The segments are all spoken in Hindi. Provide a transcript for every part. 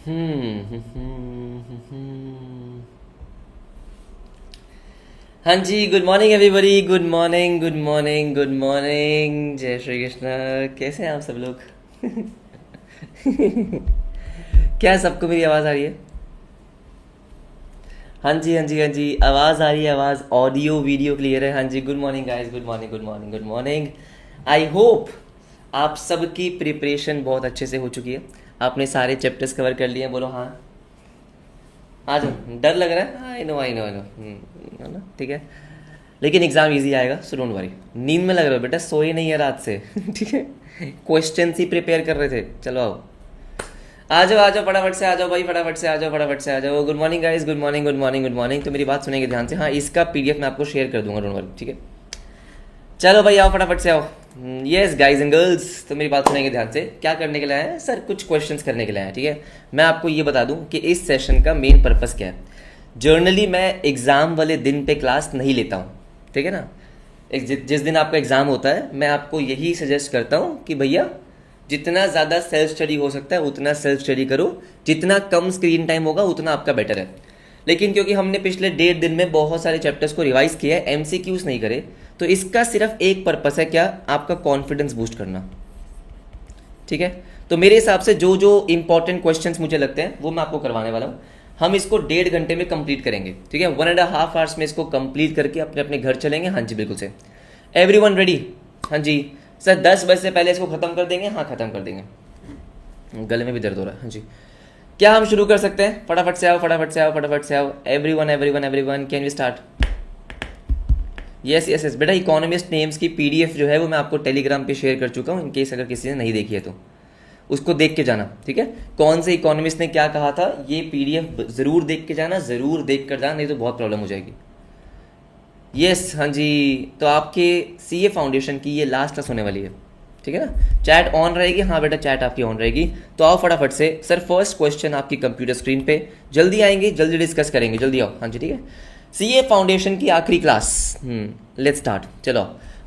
हाँ जी, good morning everybody. Good morning, good morning, good morning. जय श्री कृष्ण। कैसे हैं आप सब लोग? क्या सबको मेरी आवाज़ आ रही है? हाँ जी, हाँ जी, हाँ जी, आवाज़ आ रही है। आवाज़ ऑडियो वीडियो क्लियर है। हाँ जी, good morning guys. Good morning, good morning, good morning. I hope आप सबकी प्रिपरेशन बहुत अच्छे से हो चुकी है। आपने सारे चैप्टर्स कवर कर लिए हैं। बोलो हाँ। आ जाओ। डर लग रहा है? I know, I know, I know. है ना? ठीक है। लेकिन एग्ज़ाम इजी आएगा, सो डोंट वरी। नींद में लग रहे हो बेटा, सोए नहीं है रात से। ठीक है। क्वेश्चन ही प्रिपेयर कर रहे थे। चलो आओ, आ जाओ, आ जाओ, फटाफट से आ जाओ भाई, फटाफट से आ जाओ, फटाफट से आ जाओ। Good morning guys. Good morning, good morning, good morning. तो मेरी बात सुनेंगे ध्यान से। हाँ, इसका पीडीएफ मैं आपको शेयर कर दूंगा, डोंट वरी। ठीक है। चलो भाई आओ, फटाफट से आओ। यस गाइज एंड गर्ल्स, तो मेरी बात सुनेंगे ध्यान से। क्या करने के लिए आए हैं सर? कुछ क्वेश्चंस करने के लिए आए हैं। ठीक है। मैं आपको ये बता दूं कि इस सेशन का मेन पर्पस क्या है। जर्नली मैं एग्ज़ाम वाले दिन पे क्लास नहीं लेता हूँ। ठीक है ना। जिस दिन आपका एग्ज़ाम होता है, मैं आपको यही सजेस्ट करता हूँ कि भैया जितना ज़्यादा सेल्फ स्टडी हो सकता है उतना सेल्फ स्टडी करो। जितना कम स्क्रीन टाइम होगा उतना आपका बेटर है। लेकिन क्योंकि हमने पिछले 1.5 दिन में बहुत सारे चैप्टर्स को रिवाइज किया है, एमसीक्यूज नहीं करे, तो इसका सिर्फ एक पर्पस है, क्या? आपका कॉन्फिडेंस बूस्ट करना। ठीक है। तो मेरे हिसाब से जो जो इंपॉर्टेंट क्वेश्चंस मुझे लगते हैं वो मैं आपको करवाने वाला हूँ। हम इसको 1.5 घंटे में कंप्लीट करेंगे। ठीक है। 1.5 आवर्स में इसको कंप्लीट करके अपने अपने घर चलेंगे। हाँ जी, बिल्कुल से। Everyone ready? हाँ जी सर, 10 बजे से पहले इसको ख़त्म कर देंगे। हाँ, ख़त्म कर देंगे। गले में भी दर्द हो रहा है। हाँ जी। क्या हम शुरू कर सकते हैं? फटाफट से आओ, फटाफट से आओ, फटाफट से आओ। Everyone, everyone, everyone, can we start? Yes yes yes बेटा, इकोनॉमिस्ट नेम्स की पीडीएफ जो है वो मैं आपको टेलीग्राम पे शेयर कर चुका हूँ। इनकेस अगर किसी ने नहीं देखी है तो उसको देख के जाना। ठीक है। कौन से इकोनॉमिस्ट ने क्या कहा था, ये पीडीएफ ज़रूर देख के जाना, ज़रूर देख कर जाना, नहीं तो बहुत प्रॉब्लम हो जाएगी। यस हाँ जी। तो आपके सीए फाउंडेशन की ये लास्ट क्लास होने वाली है। ठीक है ना। चैट ऑन रहेगी? हाँ बेटा, चैट आपकी ऑन रहेगी। तो आओ फटाफट से। सर फर्स्ट क्वेश्चन आपकी कंप्यूटर स्क्रीन पे। जल्दी आएंगे, जल्दी डिस्कस करेंगे, जल्दी आओ। हाँ जी, ठीक है। सीए फाउंडेशन की आखिरी क्लास। Let's start. चलो,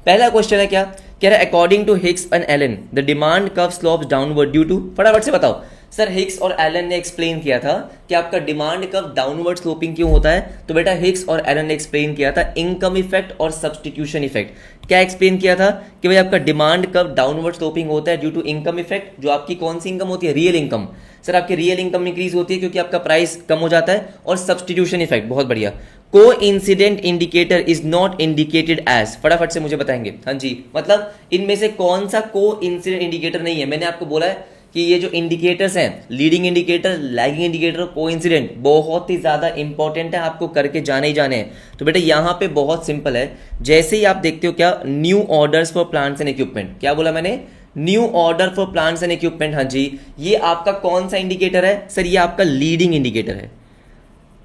पहला क्वेश्चन है क्या? कह रहा है according to Hicks and Allen the demand curve slopes downward due to. फटाफट से बताओ। सर हिग्स और एलन ने एक्सप्लेन किया था कि आपका डिमांड कर्व डाउनवर्ड स्लोपिंग क्यों होता है। तो बेटा हिग्स और एलन ने एक्सप्लेन किया था इनकम इफेक्ट और सब्सटीट्यूशन इफेक्ट। क्या एक्सप्लेन किया था? कि भाई आपका डिमांड कर्व डाउनवर्ड स्लोपिंग होता है ड्यू टू इनकम इफेक्ट। जो आपकी कौन सी इनकम होती है? Real income. सर आपकी रियल इनकम इंक्रीज होती है क्योंकि आपका प्राइस कम हो जाता है। और सब्सटीट्यूशन इफेक्ट, बहुत बढ़िया। को incident indicator is not indicated as. फटाफट से मुझे बताएंगे। हाँ जी, मतलब इनमें से कौन सा को इंसिडेंट इंडिकेटर नहीं है? मैंने आपको बोला है कि ये जो इंडिकेटर्स हैं, लीडिंग इंडिकेटर, लैगिंग इंडिकेटर, को इंसिडेंट, बहुत ही ज्यादा इंपॉर्टेंट है, आपको करके जाने ही जाने हैं। तो बेटा यहाँ पे बहुत सिंपल है। जैसे ही आप देखते हो क्या, new orders for plants and equipment. क्या बोला मैंने? New order for plants and equipment. हाँ जी, ये आपका कौन सा इंडिकेटर है? सर ये आपका लीडिंग इंडिकेटर है।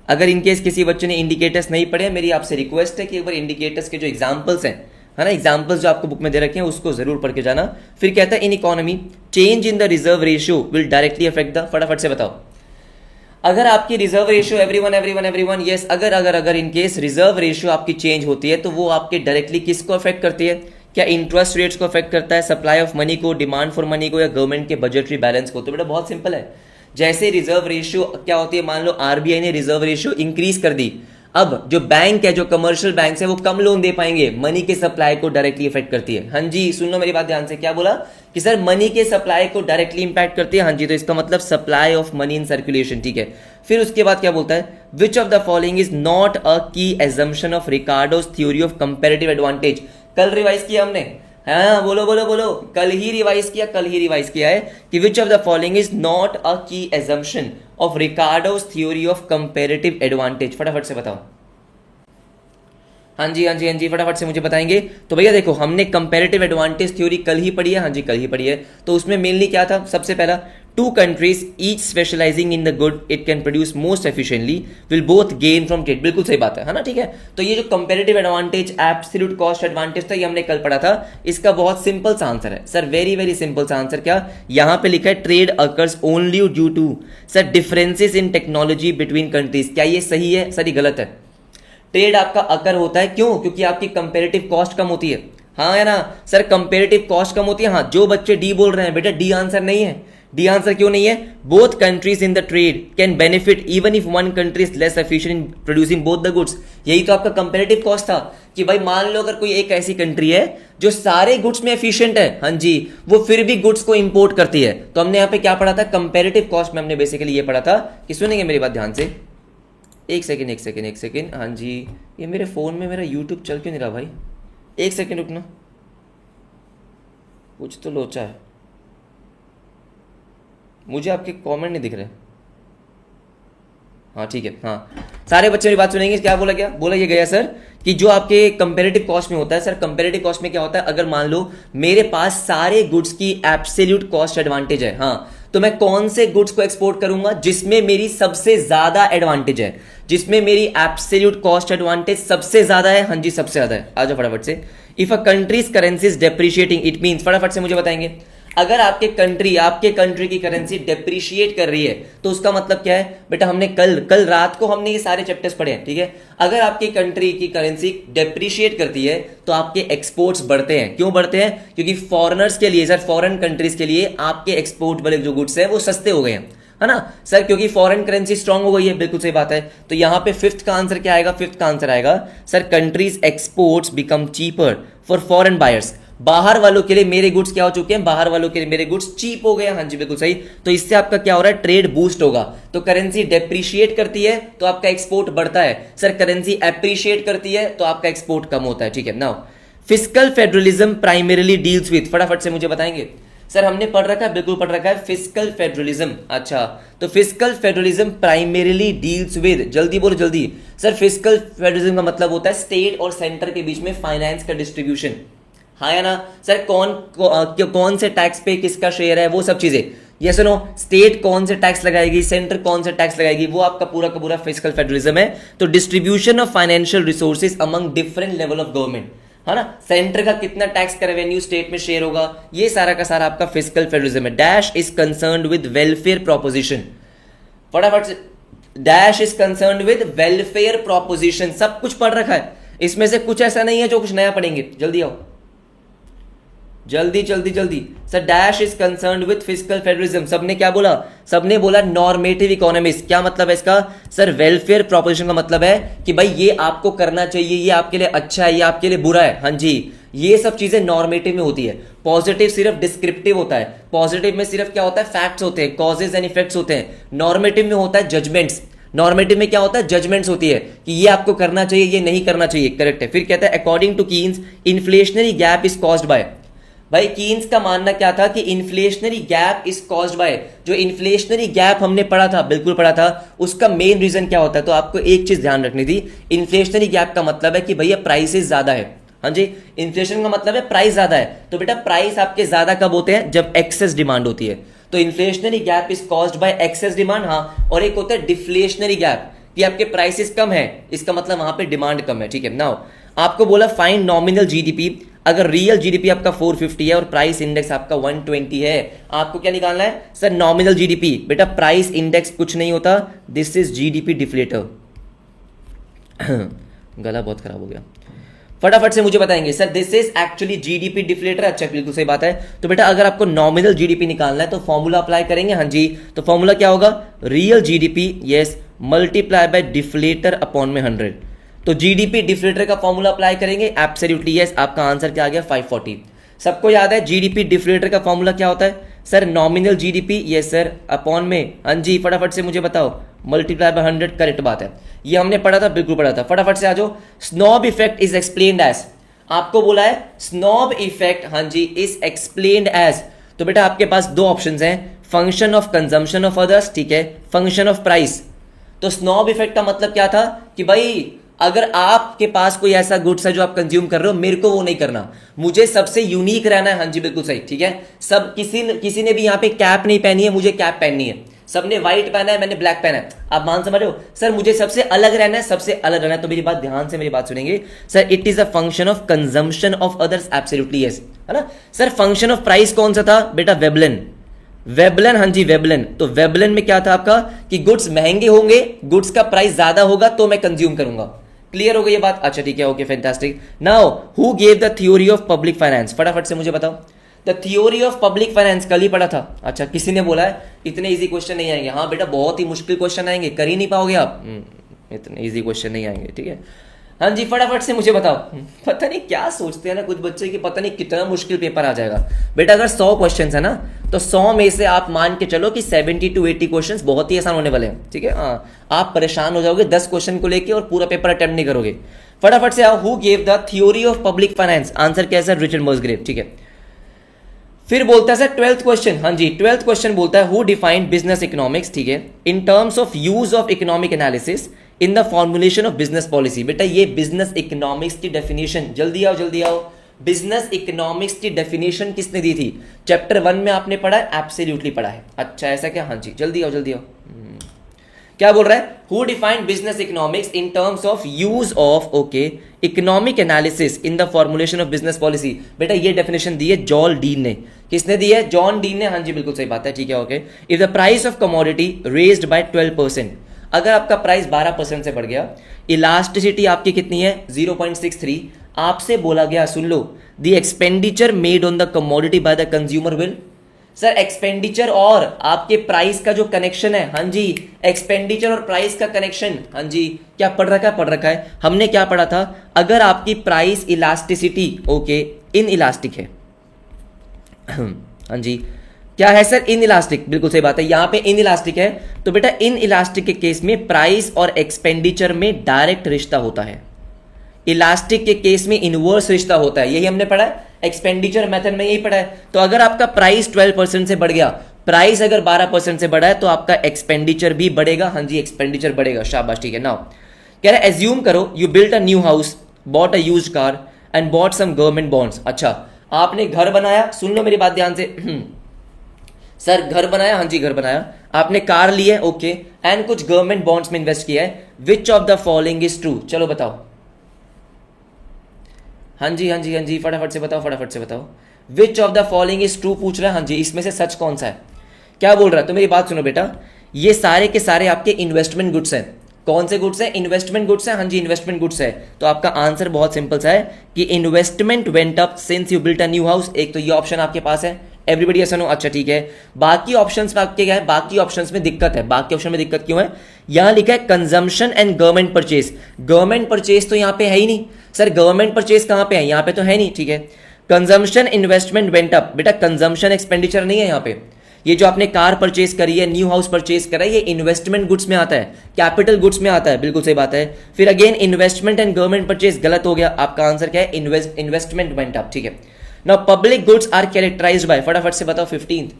अगर इनकेस किसी बच्चे ने इंडिकेटर्स नहीं पढ़े, मेरी आपसे रिक्वेस्ट है कि एक बार इंडिकेटर्स के जो एग्जांपल्स हैं, है ना, एग्जांपल्स जो आपको बुक में दे रखे हैं उसको जरूर पढ़ के जाना। फिर कहता है in economy change in the reserve ratio will directly affect the. फटाफट से बताओ। अगर आपकी reserve ratio, everyone everyone everyone, yes, अगर अगर अगर इनकेस रिजर्व रेशियो आपकी चेंज होती है तो वो आपके डायरेक्टली किसको अफेक्ट करती है? क्या इंटरेस्ट रेट्स को अफेक्ट करता है, सप्लाई ऑफ मनी को, डिमांड फॉर मनी को, या गवर्नमेंट के बजटरी बैलेंस को? तो बेटा बहुत सिंपल है। जैसे रिजर्व रेशियो क्या होती है, मान लो आरबीआई ने रिजर्व रेशियो इंक्रीज कर दी, अब जो बैंक है, जो कमर्शियल बैंक है, वो कम लोन दे पाएंगे, मनी के सप्लाई को डायरेक्टली इफेक्ट करती है। हाँ जी, सुन लो मेरी बात ध्यान से। क्या बोला? कि सर मनी के सप्लाई को डायरेक्टली इंपैक्ट करती है। हाँ जी, तो इसका मतलब supply of money in circulation. ठीक है। फिर उसके बाद क्या बोलता है? Which of the following is not a key assumption of Ricardo's theory of comparative advantage. कल रिवाइज किया हमने। हाँ बोलो बोलो बोलो, कल ही रिवाइज किया, कल ही रिवाइज किया है कि which of the following is not a key assumption of Ricardo's theory of comparative advantage. फटाफट से बताओ। हाँ जी, हाँ जी, हाँ जी, फटाफट से मुझे बताएंगे। तो भैया देखो, हमने कंपैरेटिव एडवांटेज थ्योरी कल ही पढ़ी है। हाँ जी, कल ही पढ़ी है। तो उसमें मेनली क्या था? सबसे पहला, two countries each specialising in the good it can produce most efficiently will both gain from trade. बिल्कुल सही बात है ना। ठीक है। तो ये जो comparative advantage, absolute cost advantage था, ये हमने कल पढ़ा था। इसका बहुत सिंपल सा आंसर है सर, वेरी वेरी सिंपल सा आंसर। क्या यहां पे लिखा है? Trade occurs only due to sir differences in technology between countries. क्या ये सही है? सर ये गलत है। ट्रेड आपका अकर होता है, क्यों? क्योंकि आपकी कंपेरेटिव कॉस्ट कम होती है। हाँ है ना सर, कंपेरेटिव कॉस्ट कम होती है। हाँ, जो बच्चे डी बोल रहे हैं बेटा, डी आंसर नहीं है। डी आंसर क्यों नहीं है? Both countries in the trade can benefit even if one country is less efficient in producing both the goods. यही तो आपका कंपैरेटिव कॉस्ट था कि भाई मान लो अगर कोई एक ऐसी कंट्री है जो सारे गुड्स में एफिशिएंट है, हाँ जी, वो फिर भी गुड्स को इंपोर्ट करती है, तो हमने यहां पे क्या पढ़ा था? कंपैरेटिव कॉस्ट में हमने बेसिकली ये पढ़ा था कि, सुनेंगे मेरी बात ध्यान से, एक सेकेंड, हाँ जी, ये मेरे फोन में मेरा यूट्यूब चल क्यों नहीं रहा भाई? एक सेकेंड रुकना, कुछ तो लोचा है, मुझे आपके कमेंट नहीं दिख रहे। हाँ ठीक है, हाँ सारे बच्चे मेरी बात सुनेंगे। क्या बोला? क्या बोला ये गया सर कि जो आपके कंपैरेटिव कॉस्ट में होता है, सर कंपैरेटिव कॉस्ट में क्या होता है, अगर मान लो मेरे पास सारे गुड्स की एब्सोल्यूट कॉस्ट एडवांटेज है, हाँ, तो मैं कौन से गुड्स को एक्सपोर्ट करूंगा जिसमें मेरी सबसे ज्यादा एडवांटेज है, जिसमें मेरी एब्सोल्यूट कॉस्ट एडवांटेज सबसे ज्यादा है, हाँ जी सबसे ज्यादा है। आ जाओ फटाफट से। If a countries currency is depreciating it means, फटाफट से मुझे बताएंगे, अगर आपके कंट्री की करेंसी डेप्रिशिएट कर रही है तो उसका मतलब क्या है? बेटा हमने कल रात को हमने ये सारे चैप्टर्स पढ़े हैं, ठीक है। अगर आपकी कंट्री की करेंसी डेप्रिशिएट करती है तो आपके एक्सपोर्ट्स बढ़ते हैं। क्यों बढ़ते हैं? क्योंकि फॉरेनर्स के लिए, सर फॉरेन कंट्रीज के लिए आपके एक्सपोर्ट वाले जो गुड्स हैं वो सस्ते हो गए हैं, है ना सर, क्योंकि फॉरेन करेंसी स्ट्रांग हो गई है। बिल्कुल सही बात है। तो यहां पे फिफ्थ का आंसर क्या आएगा? फिफ्थ का आंसर आएगा sir, countries exports become cheaper for foreign buyers. बाहर वालों के लिए मेरे गुड्स क्या हो चुके हैं? बाहर वालों के लिए मेरे गुड्स चीप हो गए। हाँ जी बिल्कुल सही। तो इससे आपका क्या हो रहा है? ट्रेड बूस्ट होगा। तो करेंसी डेप्रिशिएट करती है तो आपका एक्सपोर्ट बढ़ता है। सर करेंसी एप्रिशिएट करती है तो आपका एक्सपोर्ट कम होता है। ठीक है। Now fiscal federalism primarily deals with, फटाफट से मुझे बताएंगे। सर हमने पढ़ रखा है, बिल्कुल पढ़ रखा है, फिस्कल फेडरलिज्म। अच्छा, तो fiscal federalism primarily deals with, जल्दी बोलो जल्दी। सर फिस्कल फेडरलिज्म का मतलब होता है स्टेट और सेंटर के बीच में फाइनेंस का डिस्ट्रीब्यूशन, हाँ या ना सर। कौन से टैक्स पे किसका शेयर है, वो सब चीजें। ये सुनो, स्टेट कौन से टैक्स लगाएगी, सेंटर कौन से टैक्स लगाएगी, वो आपका पूरा का पूरा फिस्कल फेडरलिज्म है। तो distribution of financial resources among different level of government, है ना। सेंटर का कितना टैक्स का रेवेन्यू स्टेट में शेयर होगा, ये सारा का सारा आपका फिस्कल फेडरलिज्म है। Dash is concerned with welfare proposition, फटाफट से। Dash is concerned with welfare proposition, सब कुछ पढ़ रखा है, इसमें से कुछ ऐसा नहीं है जो कुछ नया पढ़ेंगे। जल्दी आओ, जल्दी जल्दी जल्दी। Sir dash is concerned with fiscal federalism, सबने क्या बोला? सबने बोला नॉर्मेटिव इकोनॉमिक्स। क्या मतलब है इसका? सर वेलफेयर प्रोपोजिशन का मतलब है कि भाई ये आपको करना चाहिए, ये आपके लिए अच्छा है, ये आपके लिए बुरा है। हाँ जी, ये सब चीजें नॉर्मेटिव में होती है। पॉजिटिव सिर्फ डिस्क्रिप्टिव होता है, पॉजिटिव में सिर्फ क्या होता है? फैक्ट्स होते हैं, कॉजेज एंड इफेक्ट्स होते हैं। नॉर्मेटिव में होता है जजमेंट्स। नॉर्मेटिव में क्या होता है? जजमेंट्स होती है कि ये आपको करना चाहिए, ये नहीं करना चाहिए। करेक्ट है। फिर कहता है according to Keynes inflationary gap is caused by, भाई कीन्स का मानना क्या था कि inflationary gap is caused by, जो इन्फ्लेशनरी गैप हमने पढ़ा था, बिल्कुल पढ़ा था, उसका मेन रीजन क्या होता है? तो आपको एक चीज ध्यान रखनी थी, इन्फ्लेशनरी गैप का मतलब है कि भैया प्राइसेस ज्यादा है। हाँ जी, इन्फ्लेशन का मतलब है प्राइस ज्यादा है। तो बेटा प्राइस आपके ज्यादा कब होते हैं? जब एक्सेस डिमांड होती है। तो inflationary gap is caused bye excess demand. हाँ, और एक होता है डिफ्लेशनरी गैप कि आपके प्राइसेस कम है, इसका मतलब वहां पे डिमांड कम है। ठीक है। नाउ आपको बोला फाइंड नॉमिनल जीडीपी। अगर रियल जीडीपी आपका 450 है और प्राइस इंडेक्स आपका 120 है, आपको क्या निकालना है? Sir nominal GDP. बेटा प्राइस इंडेक्स कुछ नहीं होता, दिस इज जीडीपी डिफ्लेटर। गला बहुत खराब हो गया। फटाफट से मुझे बताएंगे sir this is actually GDP deflator. अच्छा बिल्कुल सही बात है। तो बेटा अगर आपको नॉमिनल जीडीपी निकालना है तो फॉर्मूला अप्लाई करेंगे। हाँ जी, तो फॉर्मूला क्या होगा? Real GDP yes multiply by deflator upon में 100। तो जीडीपी डिफ्लेटर का फॉर्मूला अप्लाई करेंगे, एब्सोल्युटली यस। आपका आंसर क्या आ गया? 540। सबको याद है जीडीपी डिफ्लेटर का फॉर्मूला क्या होता है? Sir nominal GDP yes sir upon में, हाँ जी फटाफट से मुझे बताओ, मल्टीप्लाई बाय 100। करेक्ट बात है, ये हमने पढ़ा था, बिल्कुल पढ़ा था। फटाफट से आ जाओ। Snob effect is explained as, आपको बोला है स्नॉब इफेक्ट, हाँ जी इज एक्सप्लेन्ड एज। तो बेटा आपके पास दो ऑप्शन हैं, function of consumption of others, ठीक है, फंक्शन ऑफ प्राइस। तो स्नॉब इफेक्ट का मतलब क्या था कि भाई अगर आपके पास कोई ऐसा गुड्स है जो आप कंज्यूम कर रहे हो, मेरे को वो नहीं करना, मुझे सबसे यूनिक रहना है। हाँ जी बिल्कुल सही, ठीक है। सब किसी ने भी यहाँ पे कैप नहीं पहनी है, मुझे कैप पहननी है। सबने व्हाइट पहना है, मैंने ब्लैक पहना है। आप मान समझ रहे हो? सर मुझे सबसे अलग रहना है, सबसे अलग रहना है। तो मेरी बात ध्यान से मेरी बात सुनेंगे sir, it is a function of consumption of others, absolutely yes, है ना। सर फंक्शन ऑफ प्राइस कौन सा था? बेटा वेबलन, वेबलन, हाँ जी वेबलन। तो वेबलन में क्या था आपका कि गुड्स महंगे होंगे, गुड्स का प्राइस ज्यादा होगा तो मैं कंज्यूम करूंगा। क्लियर हो गई ये बात? अच्छा ठीक है, okay fantastic. Now who gave the theory of public finance, फटाफट से मुझे बताओ। The theory of public finance कल ही पढ़ा था। अच्छा, किसी ने बोला है इतने इजी क्वेश्चन नहीं आएंगे। हाँ बेटा, बहुत ही मुश्किल क्वेश्चन आएंगे, कर ही नहीं पाओगे आप। इतने इजी क्वेश्चन नहीं आएंगे, ठीक है। हाँ जी, फटाफट से मुझे बताओ। पता नहीं क्या सोचते हैं ना कुछ बच्चे कि पता नहीं कितना मुश्किल पेपर आ जाएगा। बेटा अगर 100 क्वेश्चन है ना, तो 100 में से आप मान के चलो कि 70 to 80 क्वेश्चन बहुत ही आसान होने वाले हैं, ठीक है। हाँ, आप परेशान हो जाओगे 10 क्वेश्चन को लेके और पूरा पेपर अटेम्प्ट नहीं करोगे। फटाफट से आओ, who gave the theory of public finance? Answer क्या है सर? रिचर्ड मसग्रेव, ठीक है। फिर बोलता है सर 12th क्वेश्चन। हाँ जी, 12th क्वेश्चन बोलता है हु डिफाइंड बिजनेस इकोनॉमिक्स, ठीक है, in terms of use of economic analysis in the formulation of business policy. बेटा ये बिजनेस इकोनॉमिक्स की डेफिनेशन, जल्दी आओ जल्दी आओ। बिजनेस इकोनॉमिक्स की डेफिनेशन किसने दी थी? चैप्टर 1 में आपने पढ़ा है, एब्सोल्युटली पढ़ा है। अच्छा ऐसा क्या? हाँ जी, जल्दी आओ जल्दी आओ। क्या बोल रहा है? Who defined business economics in terms of use of okay economic analysis in the formulation of business policy. बेटा ये डेफिनेशन दी है जॉन डीन ने। किसने दी है? जॉन डीन ने। हाँ जी बिल्कुल सही बात है, ठीक है okay. If the price of commodity raised bye 12%, अगर आपका प्राइस 12% से बढ़ गया, इलास्टिसिटी आपकी कितनी है? 0.63। आपसे बोला गया, सुन लो, the expenditure made on the commodity by the consumer will. Sir expenditure और आपके प्राइस का जो कनेक्शन है, हाँ जी, एक्सपेंडिचर और प्राइस का कनेक्शन, हाँ जी, क्या पढ़ रखा है? हमने क्या पढ़ा था? अगर आपकी price elasticity okay in elastic है, हाँ जी, क्या है सर? इन इलास्टिक, बिल्कुल सही बात है, यहां पे इन इलास्टिक है। तो बेटा इन इलास्टिक के केस में प्राइस और एक्सपेंडिचर में डायरेक्ट रिश्ता होता है, इलास्टिक के केस में इनवर्स रिश्ता होता है। यही हमने पढ़ा है एक्सपेंडिचर मेथड में, यही पढ़ा है। तो अगर आपका प्राइस 12% से बढ़ गया, प्राइस अगर 12% से बढ़ा है, तो आपका एक्सपेंडिचर भी बढ़ेगा। हाँ जी, एक्सपेंडिचर बढ़ेगा, शाबाश, ठीक है। नाउ कह रहा है एज्यूम करो you built a new house, bought a used car and bought some government bonds. अच्छा, आपने घर बनाया, सुन लो मेरी बात ध्यान से। सर घर बनाया, हाँ जी घर बनाया, आपने कार ली है ओके, एंड कुछ गवर्नमेंट बॉन्ड्स में इन्वेस्ट किया है। Which of the following is true? चलो बताओ। हाँ जी, फटाफट से बताओ। विच of the following is true पूछ रहा है। हाँ जी, इसमें से सच कौन सा है? क्या बोल रहा है? तो मेरी बात सुनो बेटा, ये सारे के सारे आपके इन्वेस्टमेंट गुड्स हैं। कौन से गुड्स हैं? इन्वेस्टमेंट गुड्स हैं। हाँ जी, इन्वेस्टमेंट गुड्स है। तो आपका आंसर बहुत सिंपल सा है कि investment went up since you built a new house. एक तो ये ऑप्शन आपके पास है, एवरीबडी ऐसा नो। अच्छा ठीक है, बाकी ऑप्शंस में आपके क्या है? बाकी ऑप्शंस में दिक्कत है। बाकी ऑप्शन में दिक्कत क्यों है? यहां लिखा है consumption and government purchase. Government purchase तो यहां पे है ही नहीं सर। गवर्नमेंट परचेज कहां पे है? यहां पे तो है नहीं, ठीक है। कंजम्पशन इन्वेस्टमेंट वेंट अप, बेटा कंजम्पशन एक्सपेंडिचर नहीं है यहां पे। ये जो आपने कार परचेज करी है, न्यू हाउस परचेज करा है, ये इन्वेस्टमेंट गुड्स में आता है, कैपिटल गुड्स में आता है, बिल्कुल सही बात है। फिर again investment and government purchase गलत हो गया। आपका आंसर क्या है? इन्वेस्टमेंट वेंट अप, ठीक है। Now public goods are characterised by, फटाफट से बताओ 15th।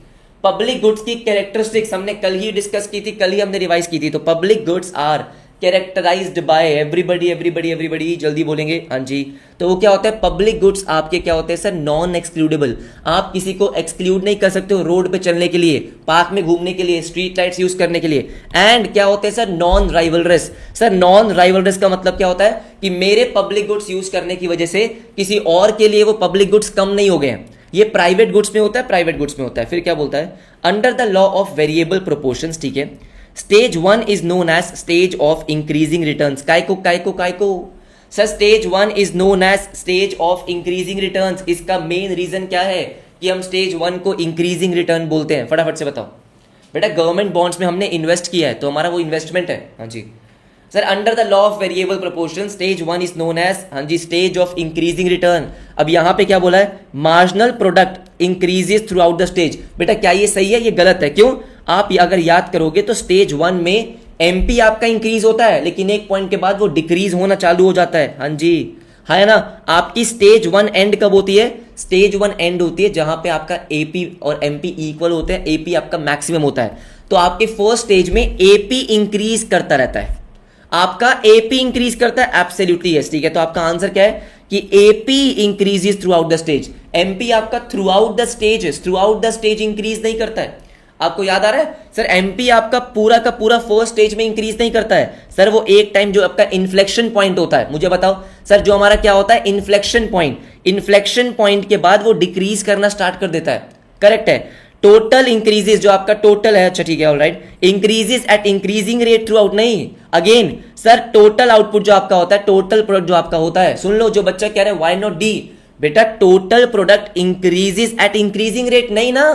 पब्लिक गुड्स की कैरेक्टरिस्टिक्स हमने कल ही डिस्कस की थी, कल ही हमने रिवाइज की थी। तो public goods are characterised by, everybody जल्दी बोलेंगे, हाँ जी। तो वो क्या होता है? पब्लिक गुड्स आपके क्या होते हैं सर? Non excludable. आप किसी को एक्सक्लूड नहीं कर सकते हो रोड पे चलने के लिए, पार्क में घूमने के लिए, स्ट्रीट लाइट्स यूज करने के लिए। एंड क्या होते हैं sir? Non rivalries. Sir non rivalries का मतलब क्या होता है? कि मेरे पब्लिक गुड्स यूज करने की वजह से किसी और के लिए वो पब्लिक गुड्स कम नहीं हो गए हैं। ये प्राइवेट गुड्स में होता है, प्राइवेट गुड्स में होता है। फिर क्या बोलता है? Under the law of variable proportions, ठीक है, stage 1 is known as stage of increasing returns. काय को sir stage 1 is known as stage of increasing returns. इसका मेन रीजन क्या है कि हम स्टेज 1 को इंक्रीजिंग रिटर्न बोलते हैं? फटाफट से बताओ बेटा। गवर्नमेंट बॉन्ड्स में हमने इन्वेस्ट किया है, तो हमारा वो इन्वेस्टमेंट है। हाँ जी sir, under the law of variable proportion stage 1 is known as, हाँ जी, स्टेज ऑफ इंक्रीजिंग रिटर्न। अब यहां पे क्या बोला है? Marginal product increases throughout the stage. बेटा क्या ये सही है? ये गलत है। क्यों? आप अगर याद करोगे तो स्टेज 1 में एमपी आपका इंक्रीज होता है, लेकिन एक पॉइंट के बाद वो डिक्रीज होना चालू हो जाता है। हाँ जी, है ना। आपकी स्टेज 1 एंड कब होती है? स्टेज 1 एंड होती है जहां पे आपका एपी और एमपी इक्वल होते हैं, एपी आपका मैक्सिमम होता है। तो आपके फर्स्ट स्टेज में एपी इंक्रीज करता रहता है, आपका एपी इंक्रीज करता है, एब्सोल्युटली यस, ठीक है। तो आपका आंसर क्या है कि AP increases throughout the stage. MP आपका throughout the stage increase नहीं करता है। आपको याद आ रहा है सर? एमपी आपका पूरा का पूरा फर्स्ट स्टेज में इंक्रीज नहीं करता है सर। वो एक टाइम जो आपका इन्फ्लेक्शन पॉइंट होता है, मुझे बताओ सर, जो हमारा क्या होता है? इन्फ्लेक्शन पॉइंट के बाद वो डिक्रीज करना स्टार्ट कर देता है। करेक्ट है। टोटल इंक्रीजेस, जो आपका टोटल है, अच्छा ठीक है, alright, increases eight increasing rate through out नहीं। अगेन सर टोटल आउटपुट जो आपका होता है, टोटल प्रोडक्ट जो आपका होता है, सुन लो जो बच्चा कह रहे हैं व्हाई नॉट डी, बेटा total product increases eight increasing rate नहीं ना,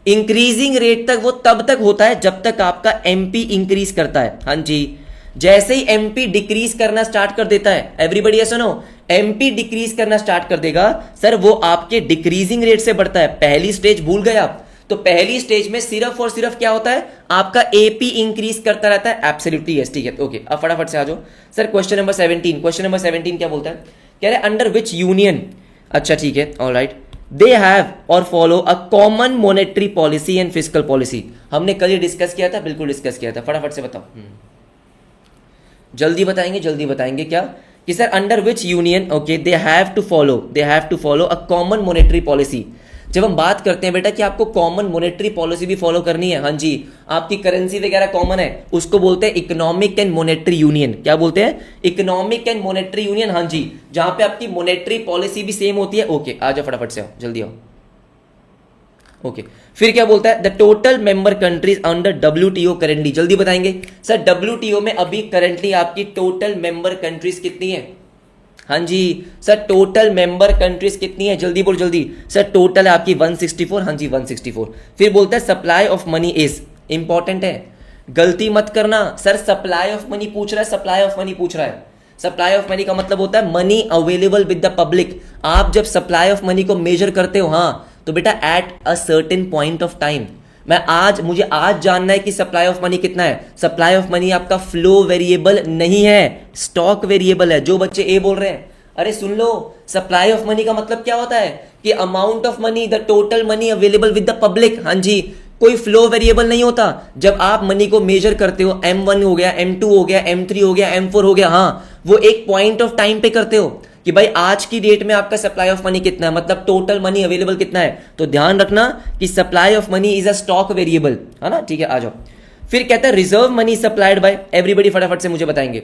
इंक्रीजिंग रेट तक वो तब तक होता है जब तक आपका एमपी इंक्रीज करता है। हाँ जी, जैसे ही एमपी डिक्रीज करना स्टार्ट कर देता है, एवरीबडी ये सुनो, एमपी डिक्रीज करना स्टार्ट कर देगा सर, वो आपके डिक्रीजिंग रेट से बढ़ता है। पहली स्टेज भूल गए आप, तो पहली स्टेज में सिर्फ और सिर्फ क्या होता है, आपका एपी इंक्रीज करता रहता है। एब्सोल्युटली यस, ठीक है, ओके। अब फटाफट से आ जाओ sir, question number 17। Question number 17 क्या बोलता है, कह रहे अंडर विच यूनियन, अच्छा ठीक है, ऑलराइट, दे हैव और follow a common monetary policy and fiscal policy. हमने कल ये डिस्कस किया था, बिल्कुल डिस्कस किया था, फटाफट से बताओ। जल्दी बताएंगे क्या, कि sir under which union, okay, they have to follow a common monetary policy. जब हम बात करते हैं बेटा कि आपको कॉमन मॉनेटरी पॉलिसी भी फॉलो करनी है, हाँ जी, आपकी करेंसी वगैरह कॉमन है, उसको बोलते हैं इकोनॉमिक एंड मॉनेटरी यूनियन। क्या बोलते हैं, इकोनॉमिक एंड मॉनेटरी यूनियन, हाँ जी, जहां पे आपकी मॉनेटरी पॉलिसी भी सेम होती है। ओके, आ जाओ फटाफट से आओ, जल्दी आओ। ओके, फिर क्या बोलता है, the total member countries under WTO currently, जल्दी बताएंगे सर, डब्ल्यूटीओ में अभी करंटली आपकी टोटल मेंबर कंट्रीज कितनी है। हाँ जी सर, टोटल मेंबर कंट्रीज कितनी है, जल्दी बोल जल्दी सर, टोटल है आपकी 164, हाँ जी 164। फिर बोलता है supply of money is, important है, गलती मत करना सर, सप्लाई ऑफ मनी पूछ रहा है, सप्लाई ऑफ मनी पूछ रहा है। सप्लाई ऑफ मनी का मतलब होता है money available with the public. आप जब सप्लाई ऑफ मनी को मेजर करते हो, हाँ, तो बेटा at a certain point of time, मुझे आज जानना है कि सप्लाई ऑफ मनी कितना है। सप्लाई ऑफ मनी आपका फ्लो वेरिएबल नहीं है, स्टॉक वेरिएबल है। जो बच्चे ए बोल रहे हैं, अरे सुन लो, सप्लाई ऑफ मनी का मतलब क्या होता है कि amount of money, the total money available with the public. हाँ जी, कोई फ्लो वेरिएबल नहीं होता। जब आप मनी को मेजर करते हो, M1 हो गया, M2 हो गया, M3 हो गया, M4 हो गया, हाँ, वो एक पॉइंट ऑफ टाइम पे करते हो कि भाई आज की डेट में आपका सप्लाई ऑफ मनी कितना है, मतलब टोटल मनी अवेलेबल कितना है। तो ध्यान रखना कि supply of money is a stock variable, है ना, ठीक है, आ जाओ। फिर कहता है reserve money supplied by, everybody फटाफट से मुझे बताएंगे।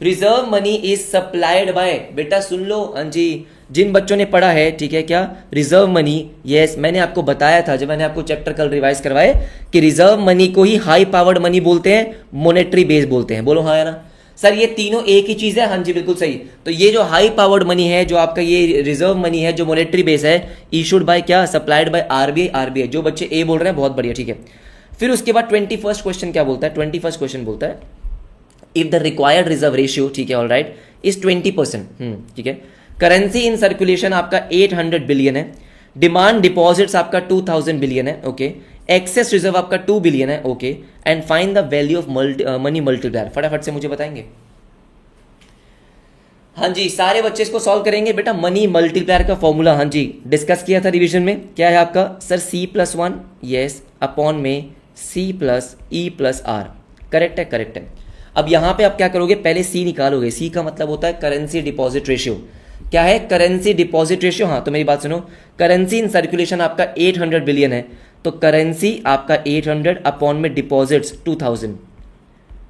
Reserve money is supplied by, बेटा सुन लो, हाँ जी, जिन बच्चों ने पढ़ा है, ठीक है, क्या रिजर्व मनी, यस, मैंने आपको बताया था जब मैंने आपको चैप्टर कल रिवाइज करवाए कि रिजर्व मनी को ही हाई पावर्ड मनी बोलते हैं, मॉनेटरी बेस बोलते हैं। बोलो हाँ या ना सर, ये तीनों एक ही चीज है, हाँ जी बिल्कुल सही। तो ये जो हाई पावर्ड मनी है, जो आपका ये रिजर्व मनी है, जो मॉनेटरी बेस है, इशूड बाय क्या, सप्लाइड बाय आरबीआई। जो बच्चे ए बोल रहे हैं बहुत बढ़िया, ठीक है। फिर उसके बाद 21st क्वेश्चन क्या बोलता है, 21st क्वेश्चन बोलता है if the required reserve ratio, ठीक है, ऑलराइट, इज 20%, ठीक है, करेंसी इन सर्कुलेशन आपका 800 बिलियन है, डिमांड डिपॉजिट्स आपका 2000 बिलियन है, ओके, एक्सेस रिजर्व आपका 2 बिलियन है, okay, and find the value of money multiplier. फटाफट से मुझे बताएंगे। हाँ जी, सारे बच्चे इसको सॉल्व करेंगे। बेटा मनी मल्टीप्लायर का फॉर्मूला, हाँ जी, डिस्कस किया था रिवीजन में, क्या है आपका सर, C+1, यस, अपॉन में C+E+R, करेक्ट है, करेक्ट है। अब यहां पे आप क्या करोगे, पहले C निकालोगे। C का मतलब होता है करेंसी डिपॉजिट रेशियो। क्या है, करेंसी डिपॉजिट रेशियो, हाँ, तो मेरी बात सुनो, करेंसी इन सर्कुलेशन आपका 800 बिलियन है, तो करेंसी आपका 800 अपॉन में डिपॉजिट्स 2000,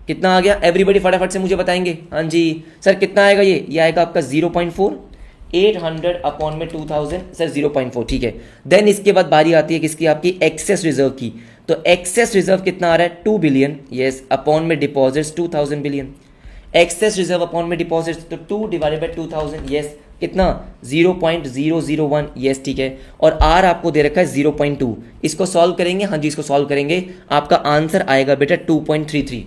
कितना आ गया, एवरीबडी फटाफट से मुझे बताएंगे। हाँ जी सर, कितना आएगा ये आएगा आपका 0.4, 800 अपॉन में 2000 सर 0.4, ठीक है। देन इसके बाद बारी आती है किसकी, आपकी एक्सेस रिजर्व की। तो एक्सेस रिजर्व कितना आ रहा है, 2 बिलियन, यस, अपॉन में deposits 2000 billion. Excess reserve upon में डिपॉजिट्स, तो 2 डिवाइडेड बाय 2000, यस, कितना 0.001, यस, ठीक है। और आर आपको दे रखा है 0.2। इसको सॉल्व करेंगे, हाँ जी, इसको सॉल्व करेंगे, आपका आंसर आएगा बेटा 2.33।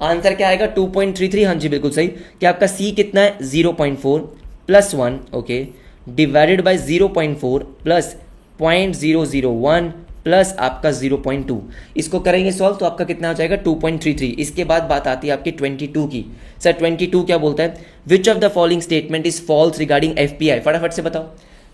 आंसर क्या आएगा, 2.33, हाँ जी बिल्कुल सही। क्या आपका सी कितना है, 0.4 plus 1, okay, divided by 0.4 plus 0.001 plus आपका 0.2। इसको करेंगे सॉल्व तो आपका कितना हो जाएगा, 2.33। इसके बाद बात आती है आपकी 22 की। सर 22 क्या बोलता है, which of the following statement is false regarding FPI. फटाफट से बताओ,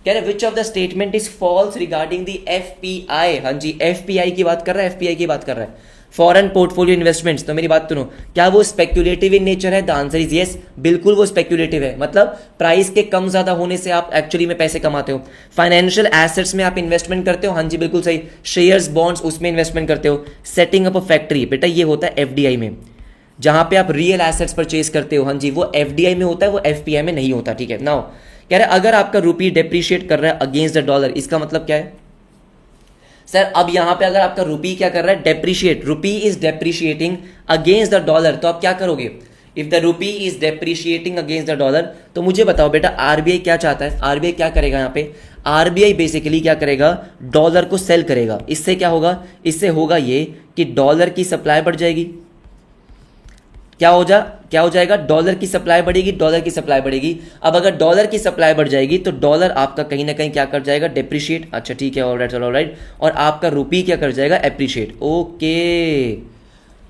कह रहे which of the statement is false regarding the FPI. हाँ जी, एफपीआई की बात कर रहा है, एफपीआई की बात कर रहा है, फॉरेन पोर्टफोलियो इन्वेस्टमेंट्स। तो मेरी बात सुनो, क्या वो स्पेक्युलेटिव इन नेचर है, द आंसर इज यस, बिल्कुल वो स्पेक्युलेटिव है। मतलब प्राइस के कम ज्यादा होने से आप एक्चुअली में पैसे कमाते हो। फाइनेंशियल एसेट्स में आप इन्वेस्टमेंट करते हो, हाँ जी बिल्कुल सही, शेयर्स बॉन्ड्स उसमें इन्वेस्टमेंट करते हो। सेटिंग अप अ फैक्ट्री, बेटा ये होता है एफडीआई में, जहां पे आप रियल एसेट्स परचेज करते हो, हाँ जी, वो एफडीआई में होता है, वो एफपीआई में नहीं होता, ठीक है। नाउ कह रहे अगर आपका रुपी डेप्रिशिएट कर रहा है अगेंस्ट द डॉलर, इसका मतलब क्या है सर, अब यहां पे अगर आपका रुपी क्या कर रहा है, depreciate, rupee is depreciating against the dollar, तो आप क्या करोगे, if the rupee is depreciating against the dollar, तो मुझे बताओ बेटा आरबीआई क्या चाहता है, आरबीआई क्या करेगा यहाँ पे, आरबीआई बेसिकली क्या करेगा, डॉलर को सेल करेगा। इससे क्या होगा, इससे होगा ये कि डॉलर की सप्लाई बढ़ जाएगी। क्या हो जाएगा, डॉलर की सप्लाई बढ़ेगी, डॉलर की सप्लाई बढ़ेगी। अब अगर डॉलर की सप्लाई बढ़ जाएगी तो डॉलर आपका कहीं ना कहीं क्या कर जाएगा, डेप्रिशिएट। अच्छा ठीक है, ऑलराइट चलो ऑलराइट, और आपका रुपी क्या कर जाएगा, एप्रिशिएट। ओके,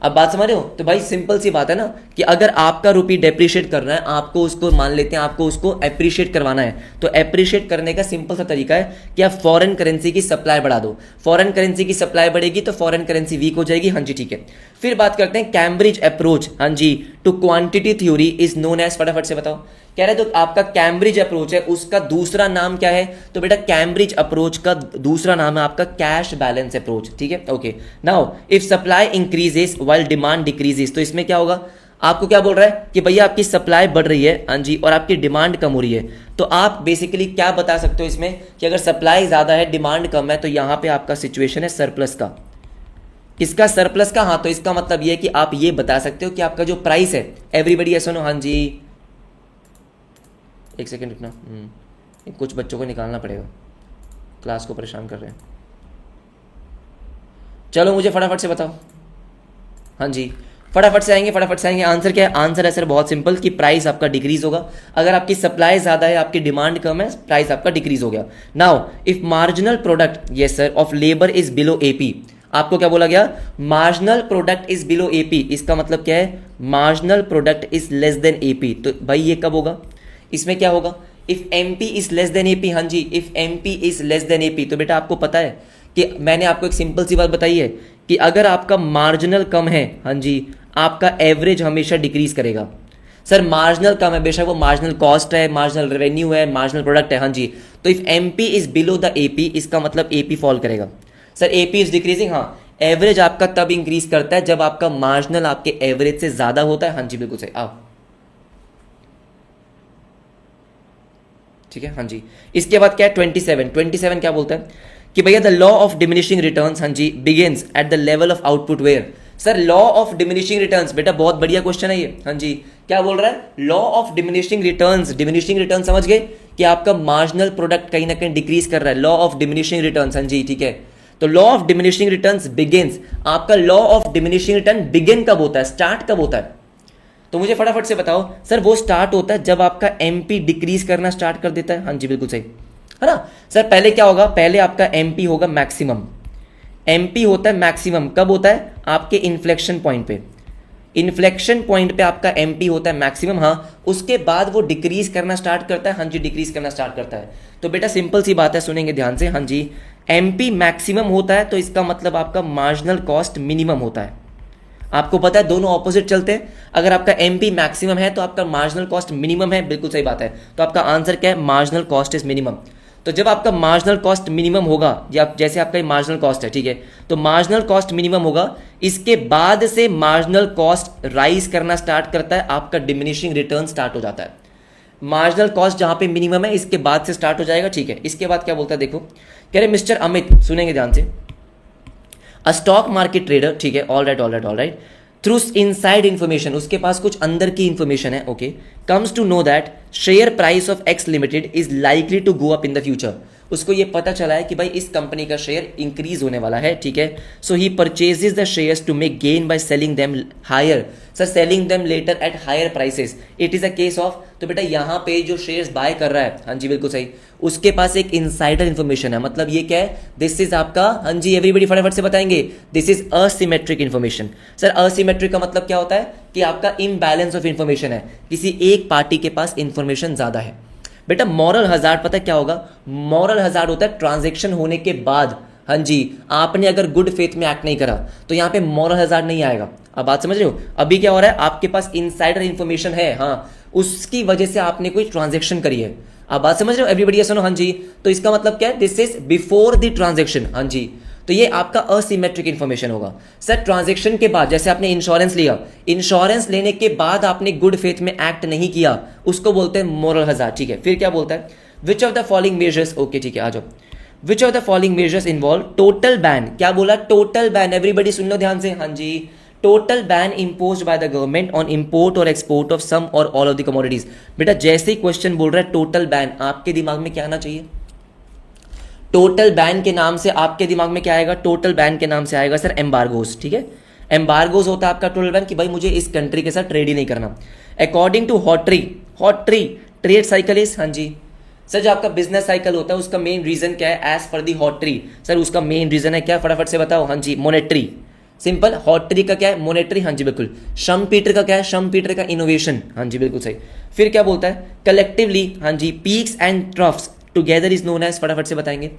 अब बात समझ रहे हो। तो भाई सिंपल सी बात है ना कि अगर आपका रुपी डेप्रिशिएट करना है, आपको उसको मान लेते हैं, आपको उसको एप्रिशिएट करवाना है, तो एप्रिशिएट करने का सिंपल सा तरीका है कि आप फॉरेन करेंसी की सप्लाई बढ़ा दो। फॉरेन करेंसी की सप्लाई बढ़ेगी तो फॉरेन करेंसी वीक हो जाएगी। हाँ जी ठीक है। फिर बात करते हैं कैम्ब्रिज अप्रोच, हाँ जी, to quantity theory is known as, फटाफट से बताओ। कह रहे तो आपका कैम्ब्रिज अप्रोच है, उसका दूसरा नाम क्या है, तो बेटा कैम्ब्रिज अप्रोच का दूसरा नाम है आपका कैश बैलेंस अप्रोच। ठीक है, okay. Now if supply increases while demand decreases, तो इसमें क्या होगा, आपको क्या बोल रहा है कि भैया आपकी सप्लाई बढ़ रही है, हाँ जी, और आपकी डिमांड कम हो रही है। तो आप बेसिकली क्या बता सकते हो इसमें कि अगर सप्लाई ज्यादा है डिमांड कम है, तो यहां पे आपका सिचुएशन है सरप्लस का। किसका, सरप्लस का। हाँ, तो इसका मतलब ये है कि आप ये बता सकते हो कि आपका जो प्राइस है, एवरीबडी सुनो, हाँ जी एक सेकेंड रुकना, कुछ बच्चों को निकालना पड़ेगा, क्लास को परेशान कर रहे हैं। चलो मुझे फटाफट से बताओ, हाँ जी फटाफट से आएंगे, फटाफट से आएंगे। आंसर क्या है, आंसर है सर बहुत सिंपल कि प्राइस आपका डिक्रीज होगा। अगर आपकी सप्लाई ज्यादा है, आपकी डिमांड कम है, प्राइस आपका डिक्रीज हो गया। Now if marginal product, yes sir, of labour is below AP, आपको क्या बोला गया, marginal product is below AP. इसका मतलब क्या है, marginal product is less than AP. तो भाई ये कब होगा, इसमें क्या होगा, if MP is less than AP. हाँ जी, if MP is less than AP, तो बेटा आपको पता है कि मैंने आपको एक सिंपल सी बात बताई है कि अगर आपका मार्जिनल कम है, हाँ जी, आपका एवरेज हमेशा डिक्रीज करेगा। सर मार्जिनल कम है, बेशक वो मार्जिनल कॉस्ट है, मार्जिनल रेवेन्यू है, मार्जिनल प्रोडक्ट है, हाँ जी, तो if MP is below the AP, इसका मतलब एपी फॉल करेगा। सर एपी इज डिक्रीजिंग, हाँ, एवरेज आपका तब इंक्रीज करता है जब आपका मार्जिनल आपके एवरेज से ज्यादा होता है। हाँ जी बिल्कुल सही, आओ ठीक है, हाँ जी। इसके बाद क्या है, 27 क्या बोलता है कि भैया the law of diminishing returns, हाँ जी, begins at the level of output where. Sir law of diminishing returns, बेटा बहुत बढ़िया क्वेश्चन है ये, हाँ जी। क्या बोल रहा है, law of diminishing returns, diminishing return समझ गए कि आपका मार्जिनल प्रोडक्ट कहीं ना कहीं डिक्रीज कर रहा है, लॉ ऑफ डिमिनिशिंग रिटर्न्स, हाँ जी ठीक है। तो law of diminishing returns begins, आपका law of diminishing return begin कब होता है, स्टार्ट कब होता है, तो मुझे फटाफट से बताओ। सर वो स्टार्ट होता है जब आपका एमपी डिक्रीज करना स्टार्ट कर देता है। हाँ जी बिल्कुल सही है ना। सर पहले क्या होगा, पहले आपका एमपी होगा मैक्सिमम, एमपी होता है मैक्सिमम, कब होता है, आपके इन्फ्लेक्शन पॉइंट पे, इन्फ्लेक्शन पॉइंट पे आपका एमपी होता है मैक्सिमम। हाँ, उसके बाद वो डिक्रीज करना स्टार्ट करता है, हाँ जी डिक्रीज करना स्टार्ट करता है। तो बेटा सिंपल सी बात है, सुनेंगे ध्यान से, हाँ जी, एमपी मैक्सिमम होता है तो इसका मतलब आपका मार्जिनल कॉस्ट मिनिमम होता है। आपको पता है दोनों ऑपोजिट चलते हैं, अगर आपका एमपी मैक्सिमम है तो आपका मार्जिनल कॉस्ट मिनिमम है, बिल्कुल सही बात है। तो आपका आंसर क्या है, मार्जिनल कॉस्ट इज मिनिमम। तो जब आपका मार्जिनल कॉस्ट मिनिमम होगा, या जैसे आपका मार्जिनल कॉस्ट है, ठीक है, तो मार्जिनल कॉस्ट मिनिमम होगा, इसके बाद से मार्जिनल कॉस्ट राइज करना स्टार्ट करता है, आपका डिमिनिशिंग रिटर्न स्टार्ट हो जाता है। मार्जिनल कॉस्ट जहां पे मिनिमम है इसके बाद से स्टार्ट हो जाएगा, ठीक है। इसके बाद क्या बोलता है, देखो कह रहे मिस्टर अमित, सुनेंगे ध्यान से, अ स्टॉक मार्केट ट्रेडर, ठीक है, all right, through inside information, उसके पास कुछ अंदर की इंफॉर्मेशन है, okay, comes to know that share price of X limited is likely to go up in the future. उसको ये पता चला है कि भाई इस कंपनी का शेयर इंक्रीज होने वाला है, ठीक है। So he purchases the shares to make gain by selling them higher, sir selling them later at higher prices, it is a case of. तो बेटा यहाँ पे जो शेयर्स बाय कर रहा है, हाँ जी बिल्कुल सही, उसके पास एक इनसाइडर इन्फॉर्मेशन है, मतलब ये क्या है, दिस इज आपका, हाँ जी एवरीबडी फटाफट से बताएंगे, this is asymmetric information. Sir asymmetric का मतलब क्या होता है कि आपका इम्बैलेंस ऑफ इन्फॉर्मेशन है, किसी एक पार्टी के पास इन्फॉर्मेशन ज्यादा है। बेटा मॉरल हजार्ड पता है क्या होगा, मॉरल हजार्ड होता है ट्रांजैक्शन होने के बाद, हाँ जी, आपने अगर गुड फेथ में एक्ट नहीं करा तो यहाँ पे मॉरल हजार्ड नहीं आएगा। अब बात समझ रहे हो, अभी क्या हो रहा है, आपके पास इनसाइडर इन्फॉर्मेशन है, हाँ, उसकी वजह से आपने कोई ट्रांजैक्शन करी है। अब बात समझ रहे हो एवरीबडी, सुनो, हाँ जी, तो इसका मतलब क्या है, this is before the transaction, हाँ जी, तो ये आपका असिमेट्रिक इन्फॉर्मेशन होगा। सर ट्रांजैक्शन के बाद, जैसे आपने इंश्योरेंस लिया, इंश्योरेंस लेने के बाद आपने गुड फेथ में एक्ट नहीं किया, उसको बोलते हैं मोरल हजार्ड, ठीक है। फिर क्या बोलता है, which of the following measures, okay ठीक है, आ जाओ, which of the following measures involve total ban, क्या बोला, टोटल बैन, एवरीबडी सुन लो ध्यान से, हाँ जी, total ban impose by the government on import और एक्सपोर्ट ऑफ सम और ऑल ऑफ द कमोडिटीज। बेटा जैसे ही क्वेश्चन बोल रहा है टोटल बैन, आपके दिमाग में क्या आना चाहिए? टोटल बैन के नाम से आपके दिमाग में क्या आएगा? टोटल बैन के नाम से आएगा सर एम्बार्गोज। ठीक है, एम्बार्गोज होता है आपका टोटल बैन कि भाई मुझे इस कंट्री के साथ ट्रेड ही नहीं करना। According to Hawtrey trade cycle is, हाँ जी सर, जो आपका बिजनेस साइकिल होता है उसका मेन रीजन क्या है? एज पर दी हॉटरी सर, उसका मेन रीजन है क्या? फटाफट से बताओ। हाँ जी, मोनेटरी। सिंपल, हॉटरी का क्या है? मोनेटरी। हाँ जी बिल्कुल। शम्पीटर का क्या है? शम्पीटर का इनोवेशन। हाँ जी बिल्कुल सही। फिर क्या बोलता है? कलेक्टिवली, हाँ जी, peaks and troughs together is known as, फटाफट से बताएंगे